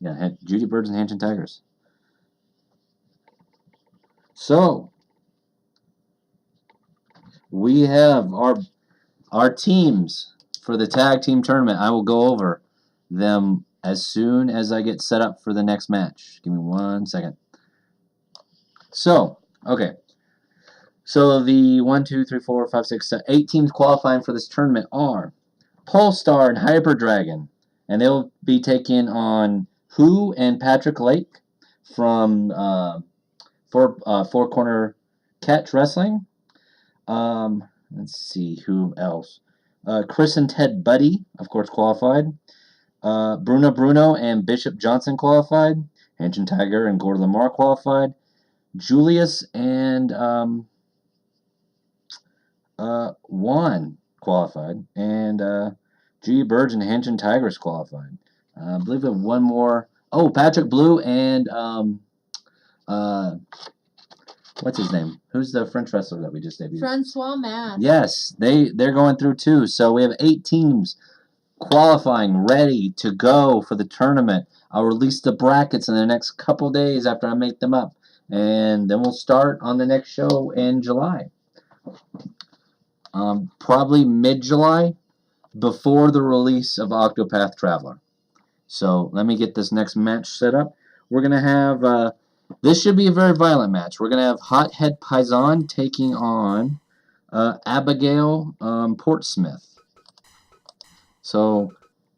Yeah, Judy Byrds and Hanshin Tigers. So, we have our teams for the tag team tournament, I will go over them as soon as I get set up for the next match. Give me 1 second. So, okay. So the 1, 2, 3, 4, 5, 6, 7, 8 teams qualifying for this tournament are Polestar and Hyper Dragon, and they'll be taking on Who and Patrick Lake from Four Corner Catch Wrestling. Let's see who else. Chris and Ted Buddy, of course, qualified. Bruno and Bishop Johnson qualified. Hanshin Tiger and Gord Lamar qualified. Julius and Juan qualified. And G. Byrds and Hanshin Tigress qualified. I believe we have one more. Oh, Patrick Blue and what's his name? Who's the French wrestler that we just debuted? Francois Mass. Yes, they're going through too. So we have 8 teams qualifying, ready to go for the tournament. I'll release the brackets in the next couple days after I make them up. And then we'll start on the next show in July. Probably mid-July, before the release of Octopath Traveler. So let me get this next match set up. We're going to have... this should be a very violent match. We're going to have Hothead Paisan taking on Abagail Portsmith. So,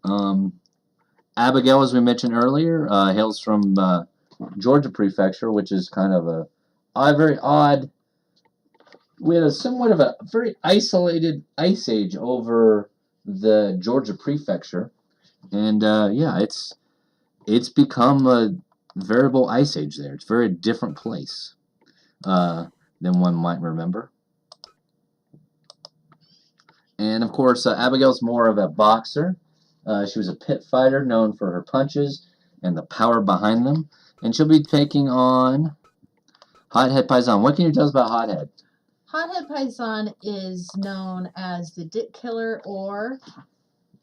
Abagail, as we mentioned earlier, hails from Georgia Prefecture, which is kind of a very odd... We had somewhat of a very isolated ice age over the Georgia Prefecture. And, yeah, it's become a veritable ice age there. It's a very different place than one might remember. And, of course, Abigail's more of a boxer. She was a pit fighter known for her punches and the power behind them. And she'll be taking on Hothead Paisan. What can you tell us about Hothead? Hothead Paisan is known as the Dick Killer or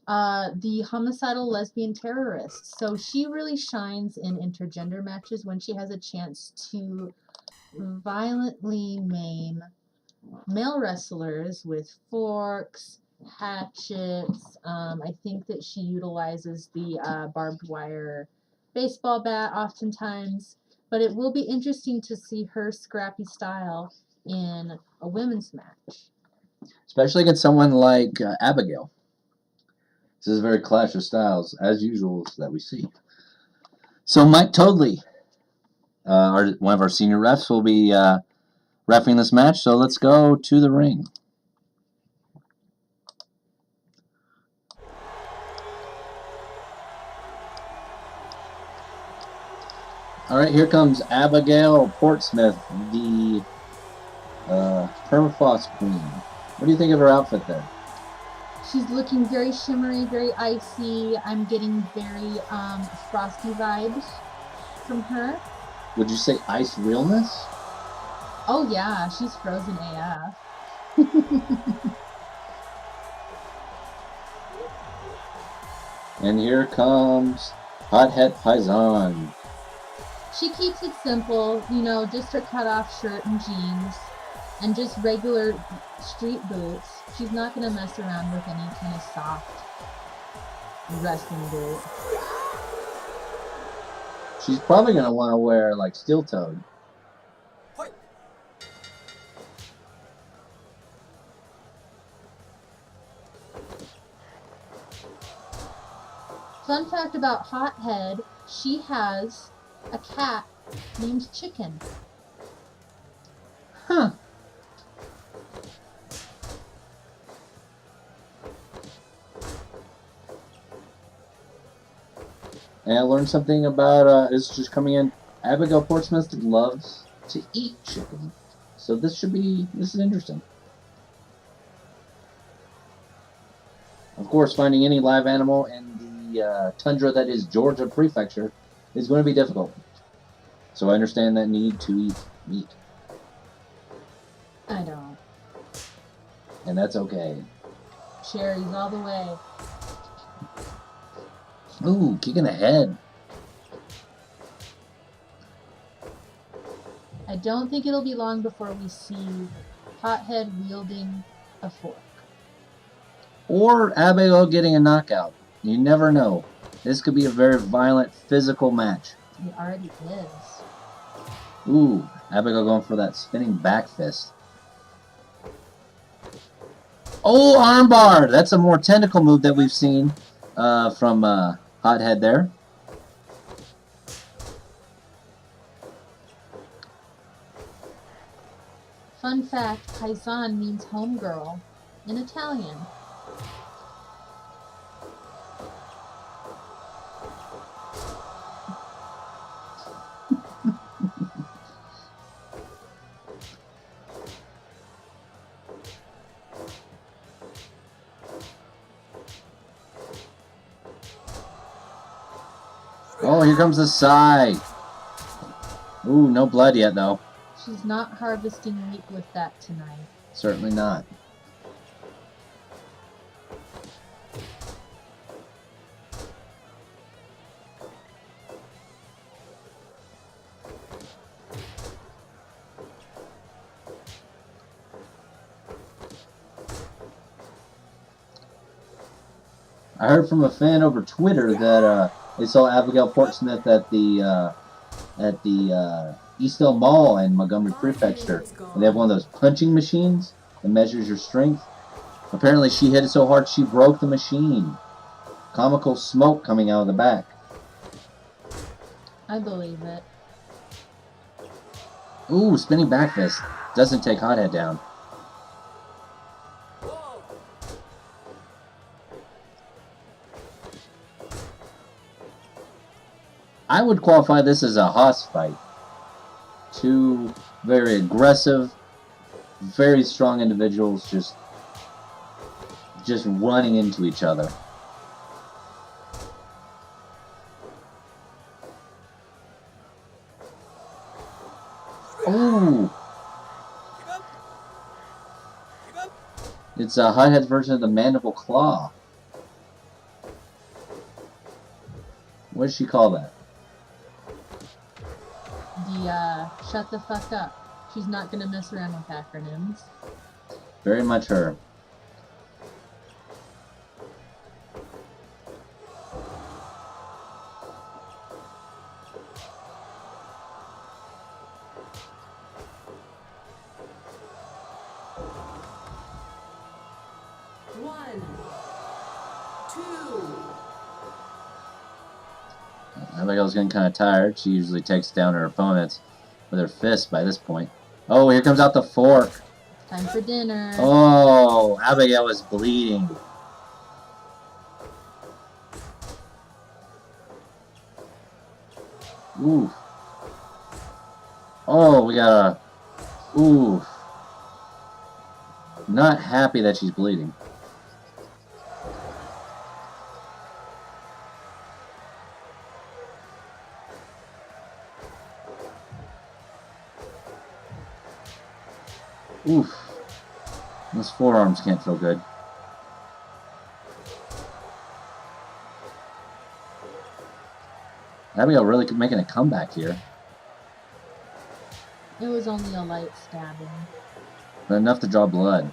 the homicidal lesbian terrorist. So she really shines in intergender matches when she has a chance to violently maim male wrestlers with forks, hatchets. I think that she utilizes the barbed wire baseball bat oftentimes. But it will be interesting to see her scrappy style in a women's match. Especially against someone like Abagail. This is a very clash of styles, as usual, that we see. So Mike Toadley, one of our senior refs, will be reffing this match. So let's go to the ring. All right, here comes Abagail Portsmith, the Permafrost Queen. What do you think of her outfit there? She's looking very shimmery, very icy. I'm getting very frosty vibes from her. Would you say ice realness? Oh yeah, she's frozen AF. And here comes Hothead Paisan. She keeps it simple, just her cut-off shirt and jeans, and just regular street boots. She's not going to mess around with any kind of soft wrestling boot. She's probably going to want to wear, like, steel-toed. Fun fact about Hothead, she has a cat named Chicken. Huh. And I learned something about, it's just coming in, Abagail Portsmith loves to eat chicken. So this is interesting. Of course, finding any live animal in the tundra that is Georgia Prefecture is going to be difficult. So I understand that need to eat meat. I don't. And that's okay. Cherries all the way. Ooh, kick in the head. I don't think it'll be long before we see Hothead wielding a fork. or Abagail getting a knockout. You never know. This could be a very violent physical match. It already is. Ooh, Abagail going for that spinning back fist. Oh, armbar! That's a more technical move that we've seen from Hothead there. Fun fact, Paisan means homegirl in Italian. Oh, here comes the sigh. Ooh, no blood yet, though. She's not harvesting meat with that tonight. Certainly not. I heard from a fan over Twitter that they saw Abigail Portsmith at the Eastdale Mall in Montgomery Prefecture, and they have one of those punching machines that measures your strength. Apparently, she hit it so hard she broke the machine. Comical smoke coming out of the back. I believe it. Ooh, spinning back fist. Doesn't take Hothead down. I would qualify this as a hoss fight. Two very aggressive, very strong individuals just running into each other. Ooh! It's a Hothead's version of the mandible claw. What does she call that? Shut the fuck up. She's not gonna mess around with acronyms. Very much her. Abigail's getting kind of tired. She usually takes down her opponents with her fist by this point. Oh, here comes out the fork. Time for dinner. Oh, Abigail is bleeding. Ooh. Oh, we got a... Ooh. Not happy that she's bleeding. Oof. Those forearms can't feel good. Abigail really making a comeback here. It was only a light stabbing. But enough to draw blood.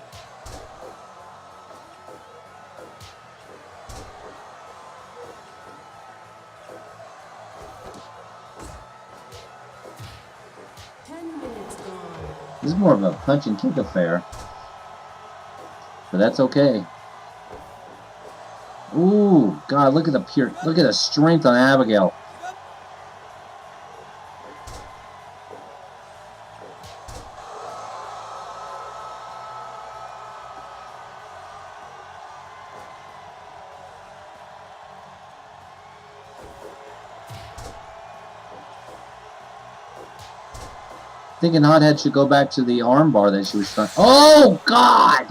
This is more of a punch and kick affair. But that's okay. Ooh, God, look at the strength on Abigail. Thinking Hothead should go back to the armbar that she was trying. Oh, God!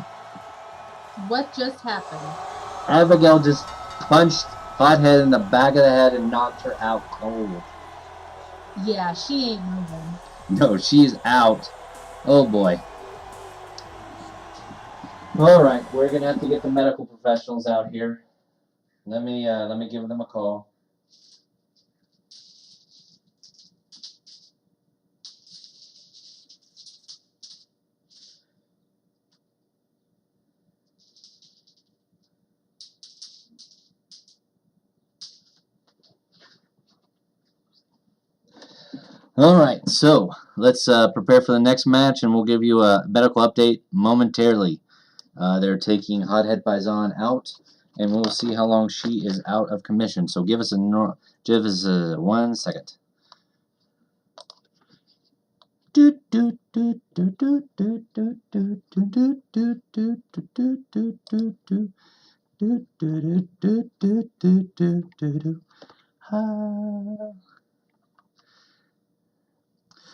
What just happened? Abigail just punched Hothead in the back of the head and knocked her out cold. Yeah, she ain't moving. No, she's out. Oh, boy. Alright, we're going to have to get the medical professionals out here. Let me give them a call. All right, so let's prepare for the next match, and we'll give you a medical update momentarily. They're taking Hothead Paisan out, and we'll see how long she is out of commission. So give us a 1 second.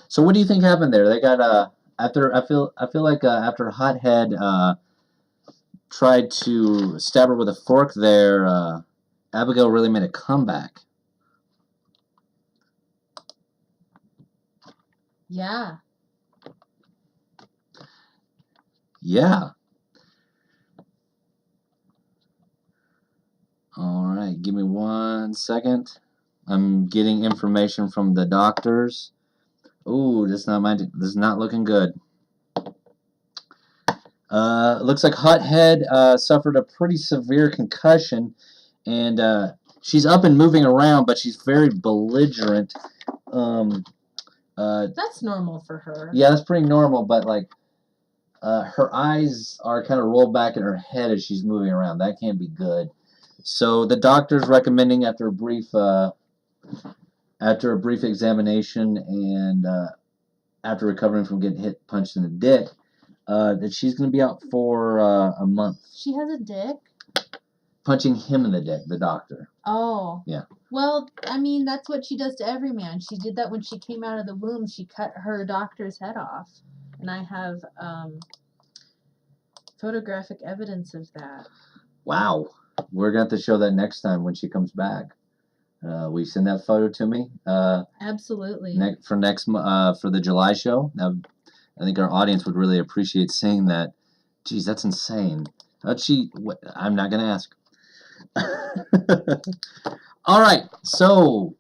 So what do you think happened there? They got after I feel like after Hothead tried to stab her with a fork there, Abagail really made a comeback. Yeah. Yeah. All right, give me 1 second. I'm getting information from the doctors. Ooh, this is not looking good. Looks like Hothead suffered a pretty severe concussion, and she's up and moving around, but she's very belligerent. That's normal for her. Yeah, that's pretty normal, but like her eyes are kind of rolled back in her head as she's moving around. That can't be good. So the doctor's recommending after a brief examination and after recovering from getting punched in the dick, that she's going to be out for a month. She has a dick? Punching him in the dick, the doctor. Oh. Yeah. Well, I mean, that's what she does to every man. She did that when she came out of the womb. She cut her doctor's head off. And I have photographic evidence of that. Wow. We're going to have to show that next time when she comes back. Will you send that photo to me? Absolutely. For the July show. Now, I think our audience would really appreciate seeing that. Geez, that's insane. I'm not going to ask. All right, so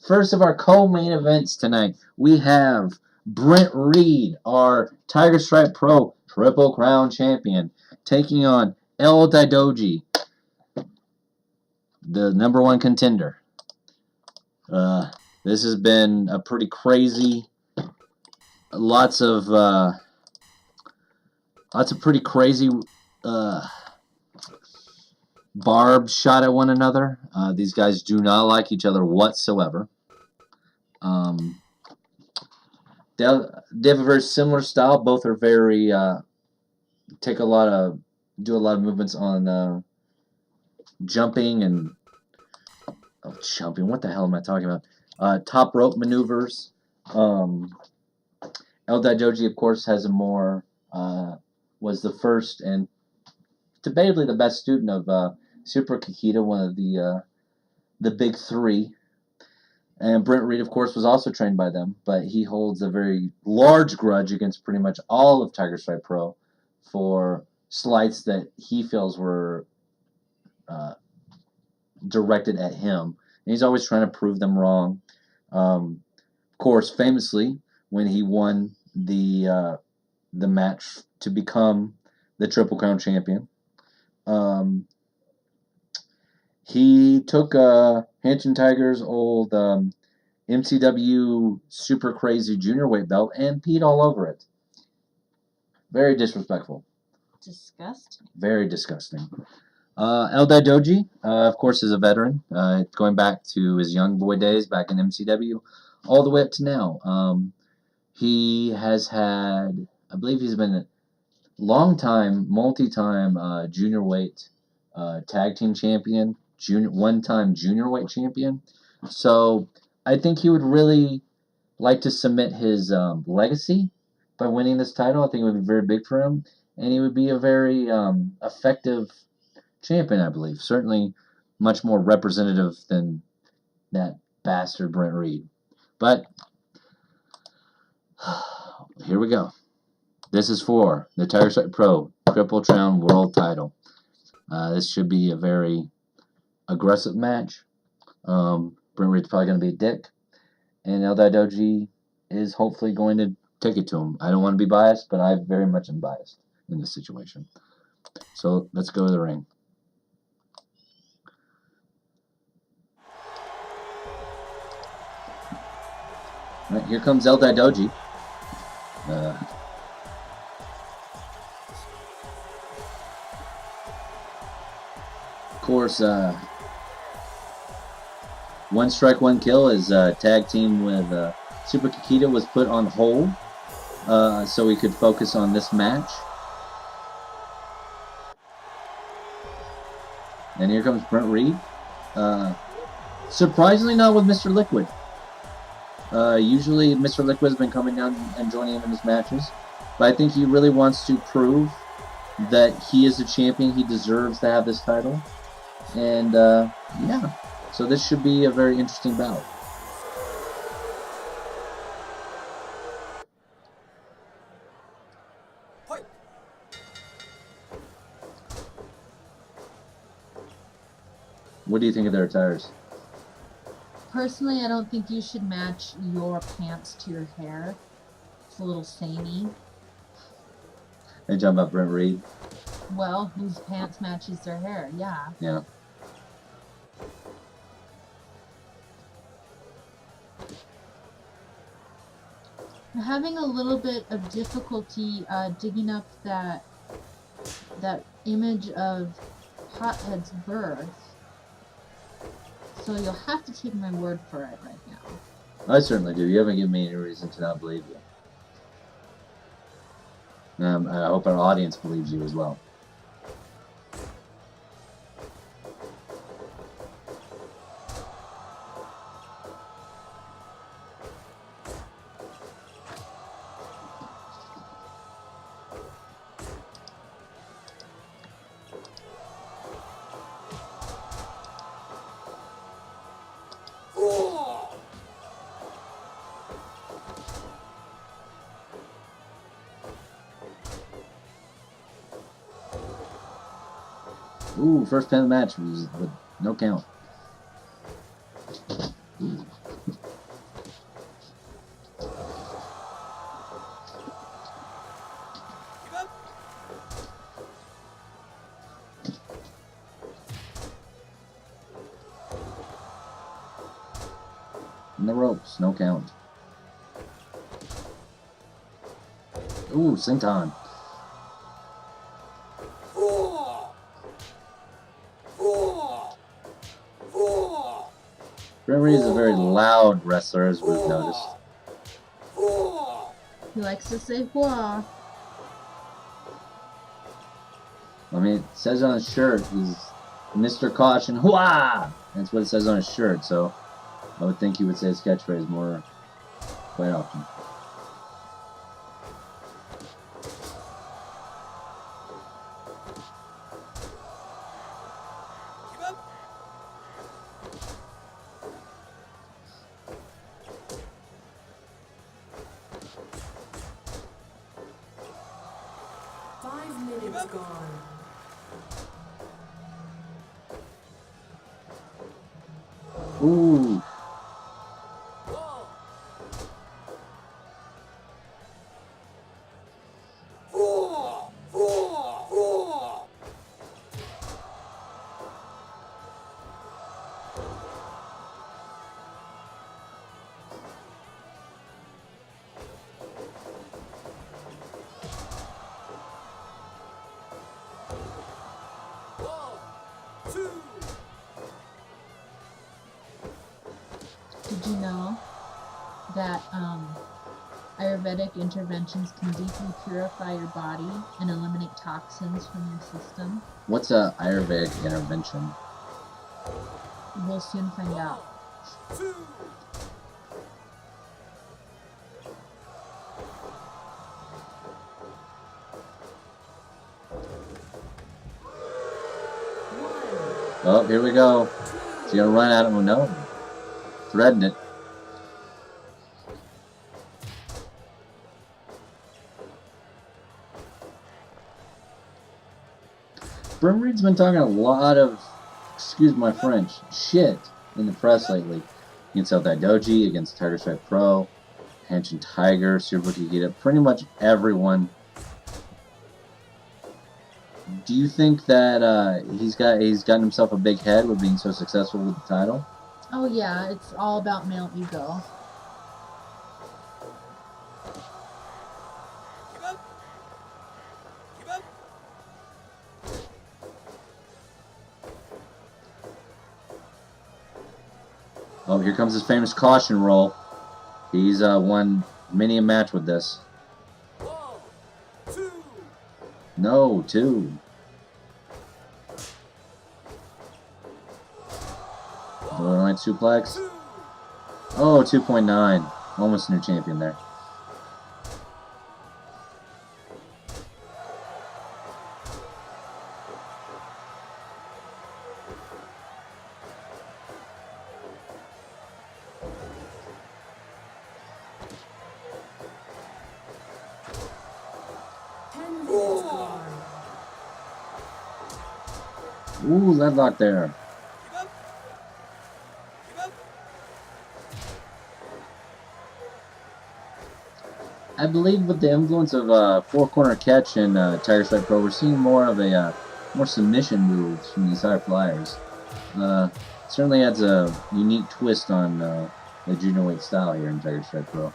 first of our co-main events tonight, we have Brent Reed, our Tiger Stripe Pro Triple Crown Champion, taking on Daidoji, the -- 1 contender. This has been a pretty crazy, lots of pretty crazy barbs shot at one another. These guys do not like each other whatsoever. They have a very similar style. Both are very do a lot of movements on jumping and jumping. What the hell am I talking about? Top rope maneuvers. Daidoji, of course, has a more was the first and debatably the best student of Super Kikita, one of the big three. And Brent Reed, of course, was also trained by them, but he holds a very large grudge against pretty much all of Tiger Stripe Pro for slights that he feels were directed at him. And he's always trying to prove them wrong. Of course, famously, when he won the match to become the Triple Crown champion, he took Hanshin Tiger's old MCW Super Crazy Junior weight belt and peed all over it. Very disrespectful. Disgusting. Very disgusting. Daidoji, of course, is a veteran, going back to his young boy days back in MCW, all the way up to now. He has had, I believe he's been a long-time, multi-time junior weight tag team champion, one-time junior weight champion. So I think he would really like to cement his legacy by winning this title. I think it would be very big for him, and he would be a very effective champion, I believe. Certainly much more representative than that bastard Brent Reed. But here we go. This is for the Tiger Stripe Pro Triple Crown World Title. This should be a very aggressive match. Brent Reed's probably going to be a dick, and Daidoji is hopefully going to take it to him. I don't want to be biased, but I very much am biased in this situation. So let's go to the ring. Right, here comes El Daidoji. Of course, One Strike, One Kill is tag team with Super Kikita was put on hold so we could focus on this match. And here comes Brent Reeves. Surprisingly not with Mr. Liquid. Usually Mr. Liquid has been coming down and joining him in his matches. But I think he really wants to prove that he is a champion. He deserves to have this title. And yeah, so this should be a very interesting bout. What do you think of their attires? Personally, I don't think you should match your pants to your hair. It's a little samey. Are you talking about Brent Reeves? Well, whose pants matches their hair, yeah. Yeah. I'm having a little bit of difficulty digging up that image of Hothead's birth. So you'll have to take my word for it right now. I certainly do. You haven't given me any reason to not believe you. I hope our audience believes you as well. Ooh, first pin of the match was with no count. Ooh. In the ropes, no count. Ooh, Sinton. Brent Reeves is a very loud wrestler, as we've noticed. He likes to say "whoa." I mean, it says on his shirt, he's Mr. Caution, hooah! That's what it says on his shirt, so I would think he would say his catchphrase more quite often. Ooh. Did you know that Ayurvedic interventions can deeply purify your body and eliminate toxins from your system? What's a Ayurvedic intervention? We'll soon find out. Oh, here we go. She's gonna run at him. Oh no. Threading it. Brent Reeves been talking a lot of, excuse my French, shit in the press lately. Against Daidoji, against Tiger Strike Pro, Hanshin Tiger, Super Kikita, pretty much everyone. Do you think that he's gotten himself a big head with being so successful with the title? Oh yeah, it's all about male ego. Oh, here comes his famous caution roll. He's won many a match with this. No, 2. Northern Light suplex. Oh, 2.9. Almost new champion there. Ooh, leadlock there. I believe with the influence of four-corner catch and Tiger Stripe Pro, we're seeing more of a more submission moves from these high flyers. Certainly adds a unique twist on the junior weight style here in Tiger Stripe Pro.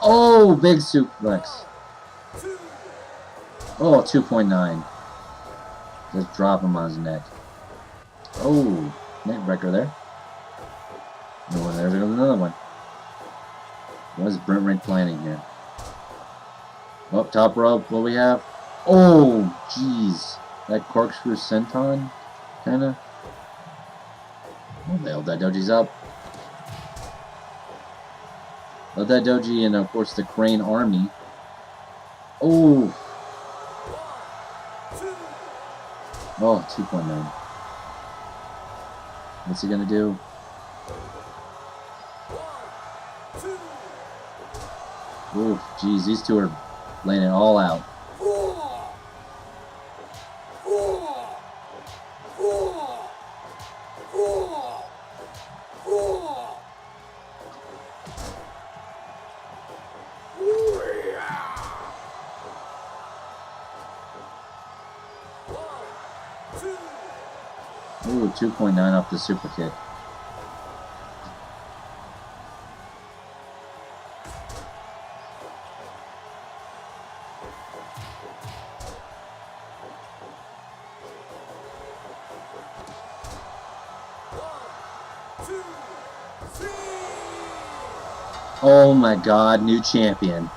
Oh, big suplex. Oh, 2.9. Just drop him on his neck. Oh, neck breaker there. Oh, there goes another one. What is Brent planning here? Oh, top rope. What we have? Oh, jeez. That corkscrew senton, kind of. Oh, the old Daidoji's up. Old Daidoji and, of course, the Crane Army. Oh. Oh, 2.9. What's he going to do? Ooh, geez, these two are laying it all out. Ooh, 2.9 off the super kick. Oh my god, new champion.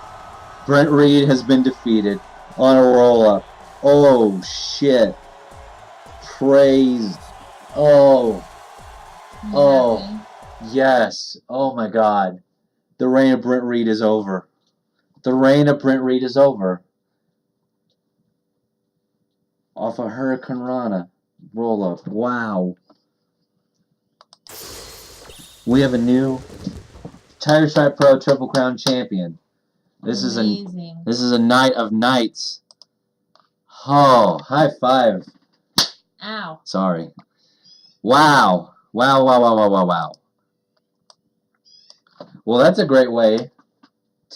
Brent Reed has been defeated on a roll-up. Oh shit. Praise. Oh. Oh. Yes. Oh my god. The reign of Brent Reed is over. The reign of Brent Reed is over. Off a Hurricane Rana roll-up. Wow. We have a new Tiger Stripe Pro Triple Crown champion. This is a night of nights. Oh, high five. Ow. Sorry. Wow. Wow, wow, wow, wow, wow, wow. Well, that's a great way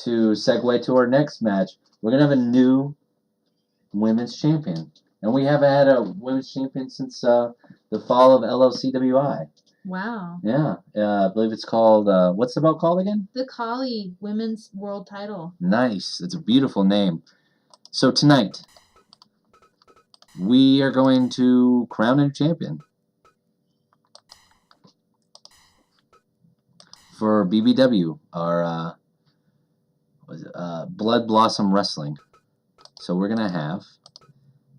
to segue to our next match. We're going to have a new women's champion. And we haven't had a women's champion since the fall of LLCWI. Wow. Yeah. I believe it's called, what's the belt called again? The Kali Women's World Title. Nice. It's a beautiful name. So tonight, we are going to crown a champion for BBW, our Blood Blossom Wrestling. So we're going to have,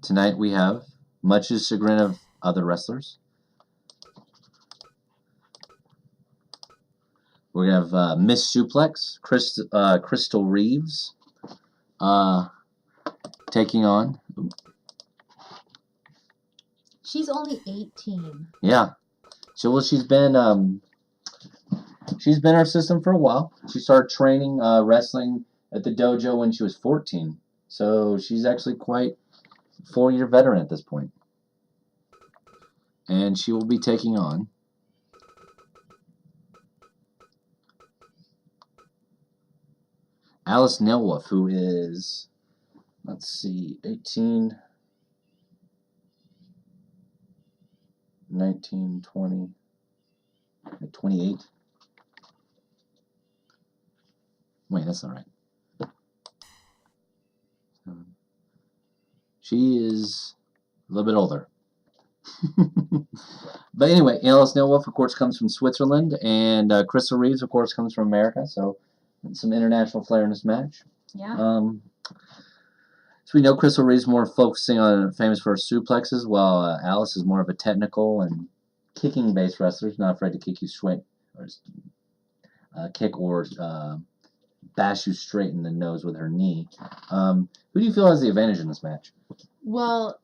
tonight we have, much to the chagrin of other wrestlers, we're going to have Miss Suplex, Crystal Reeves, taking on. She's only 18. Yeah. So well, she's been our system for a while. She started training wrestling at the dojo when she was 14. So she's actually quite a 4-year veteran at this point. And she will be taking on Alice Knellwolf, who is, let's see, 18, 19, 20, 28. Wait, that's not right. She is a little bit older. But anyway, Alice Knellwolf, of course, comes from Switzerland, and Crystal Reeves, of course, comes from America. So some international flair in this match. Yeah. So we know Crystal Reeves more focusing on famous for her suplexes, while Alice is more of a technical and kicking-based wrestler, not afraid to kick you straight, or kick or bash you straight in the nose with her knee. Who do you feel has the advantage in this match? Well,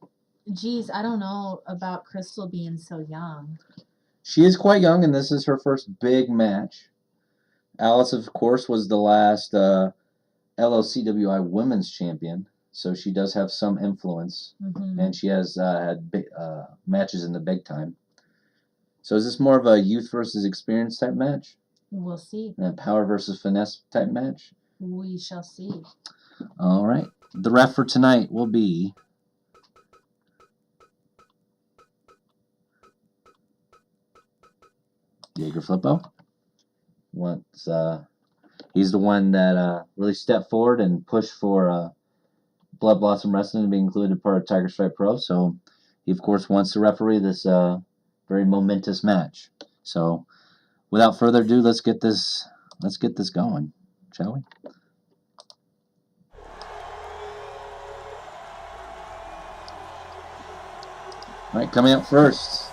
geez, I don't know about Crystal being so young. She is quite young, and this is her first big match. Alice, of course, was the last LLCWI Women's Champion, so she does have some influence, and she has had big, matches in the big time. So is this more of a youth versus experience type match? We'll see. And a power versus finesse type match? We shall see. All right. The ref for tonight will be Jaeger Flippo. He's the one that really stepped forward and pushed for Blood Blossom Wrestling to be included part of Tiger Stripe Pro. So he, of course, wants to referee this very momentous match. So without further ado, let's get this going, shall we? All right, coming up first,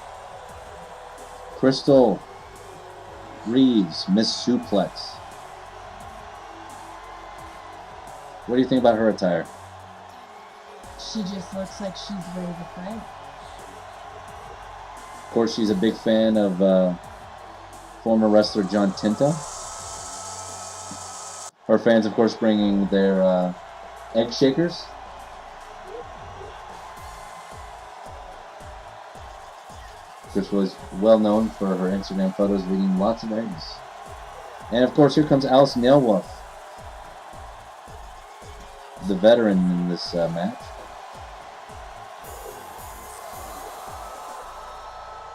Crystal Reeves, Miss Suplex. What do you think about her attire? She just looks like she's ready to fight. Of course, she's a big fan of former wrestler John Tinta. Her fans, of course, bringing their egg shakers. Chris was well known for her Instagram photos of eating lots of eggs. And of course, here comes Alice Knellwolf, the veteran in this match.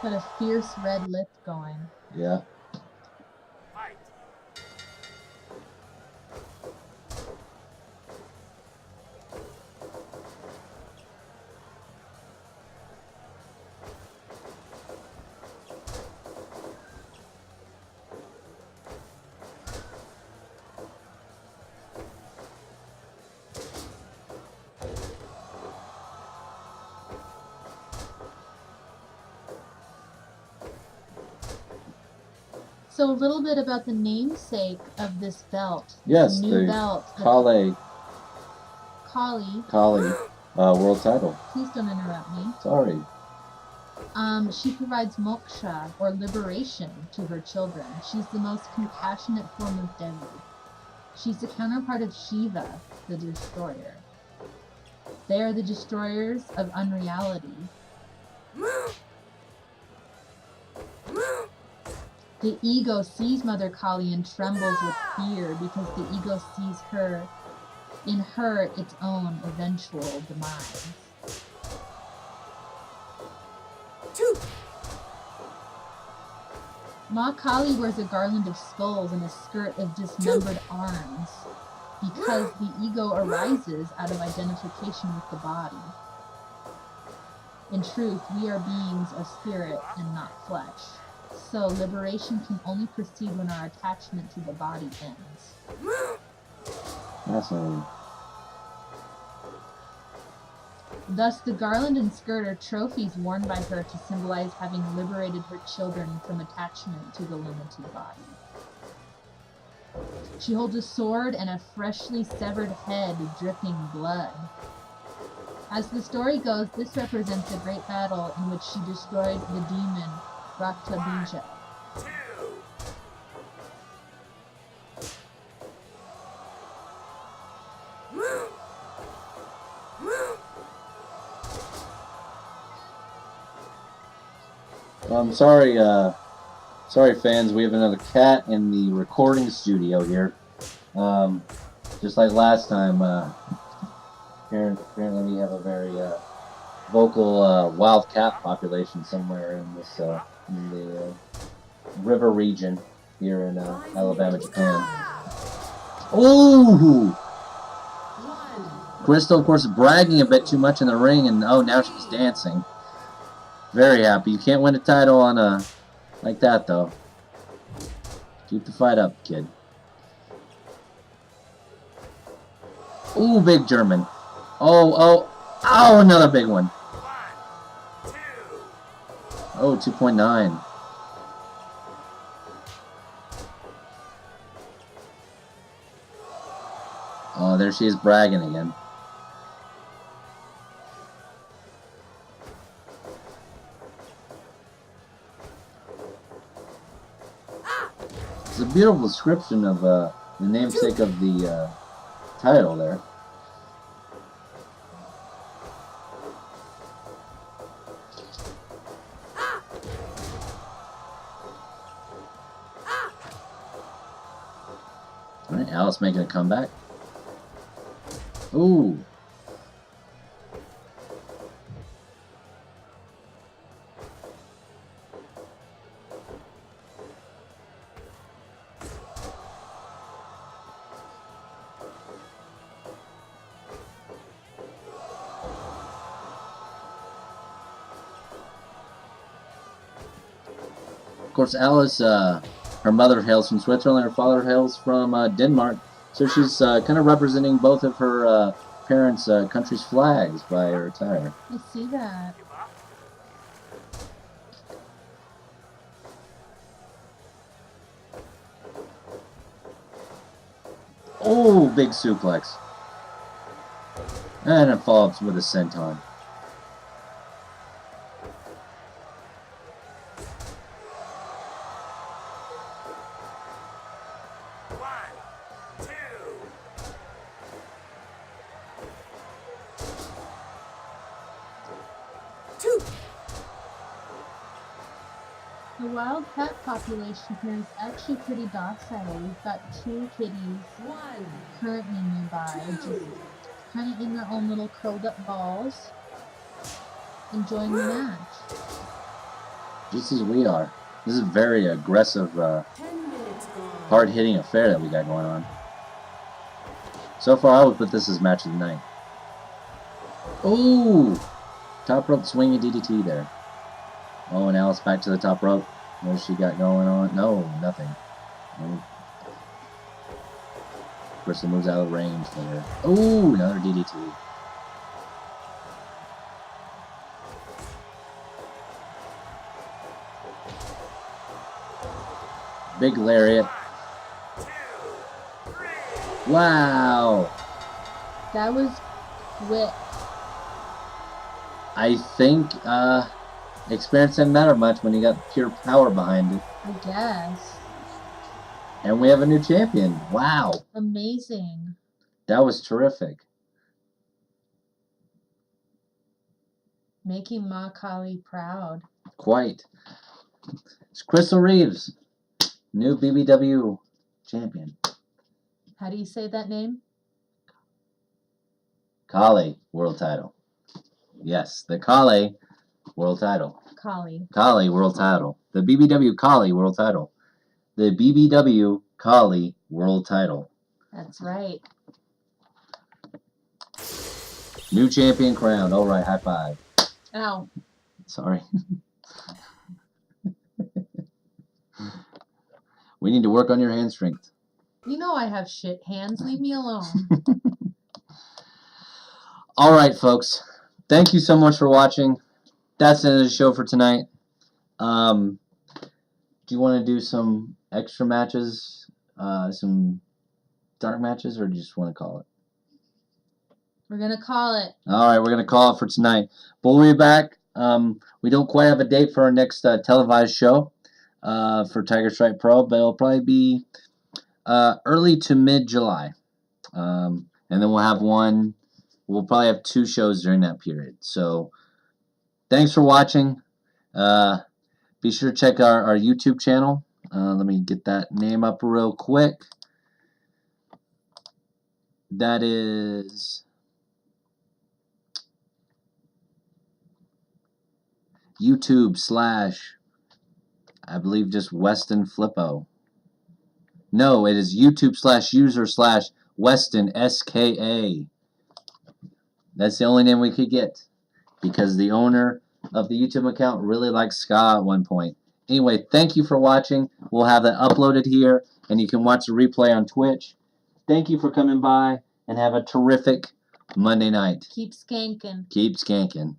Got a fierce red lip going. Yeah. So a little bit about the namesake of this belt. Yes, new the belt. Kali Kali. world title. Please don't interrupt me. Sorry. She provides moksha, or liberation, to her children. She's the most compassionate form of Devi. She's the counterpart of Shiva, the destroyer. They are the destroyers of unreality. The ego sees Mother Kali and trembles with fear because the ego sees in her its own eventual demise. Ma Kali wears a garland of skulls and a skirt of dismembered arms because the ego arises out of identification with the body. In truth, we are beings of spirit and not flesh. So liberation can only proceed when our attachment to the body ends. Fascinating. Thus, the garland and skirt are trophies worn by her to symbolize having liberated her children from attachment to the limited body. She holds a sword and a freshly severed head dripping blood. As the story goes, this represents a great battle in which she destroyed the demon Raktabija. Sorry fans, we have another cat in the recording studio here. Just like last time, apparently we have a very vocal wild cat population somewhere in this in the river region here in Alabama, Japan. Ooh! Crystal, of course, bragging a bit too much in the ring, and oh, now she's dancing. Very happy. You can't win a title on a like that though. Keep the fight up, kid. Ooh, big German. Oh, another big one. Oh, 2.9. Oh, there she is bragging again. It's a beautiful description of the namesake of the title there. Alright, Alice making a comeback. Ooh. Of course, Alice, her mother hails from Switzerland, her father hails from Denmark, so she's kind of representing both of her parents' country's flags by her attire. I see that. Oh, big suplex. And it follows with a senton. The wild cat population here is actually pretty docile. We've got 2 kitties currently nearby, just kind of in their own little curled up balls, enjoying the match. Just as we are. This is a very aggressive, hard-hitting affair that we got going on. So far, I would put this as match of the night. Ooh! Top rope swinging DDT there. Oh, and Alice back to the top rope. What's she got going on? No, nothing. No. Crystal moves out of range there. Ooh, another DDT. Big lariat. Wow! That was quick. I think, experience didn't matter much when you got pure power behind it. I guess. And we have a new champion. Wow. Amazing. That was terrific. Making Ma Kali proud. Quite. It's Crystal Reeves, new BBW champion. How do you say that name? Kali world title. Yes, the Kali world title. Kali world title. The BBW Kali world title. The BBW Kali world title. That's right. New champion crowned. All right, high five. Ow. Sorry. We need to work on your hand strength. You know I have shit hands. Leave me alone. All right, folks. Thank you so much for watching. That's the end of the show for tonight. Do you want to do some extra matches, some dark matches, or do you just want to call it? We're going to call it. All right, we're going to call it for tonight. But we'll be back. We don't quite have a date for our next televised show for Tiger Stripe Pro, but it'll probably be early to mid-July. And then we'll have one. We'll probably have 2 shows during that period. So thanks for watching. Be sure to check our YouTube channel. Let me get that name up real quick. That is YouTube / I believe just Weston Flippo. No, it is YouTube / user / Weston SKA. That's the only name we could get because the owner of the YouTube account really liked Ska at one point. Anyway, thank you for watching. We'll have that uploaded here, and you can watch the replay on Twitch. Thank you for coming by, and have a terrific Monday night. Keep skanking. Keep skanking.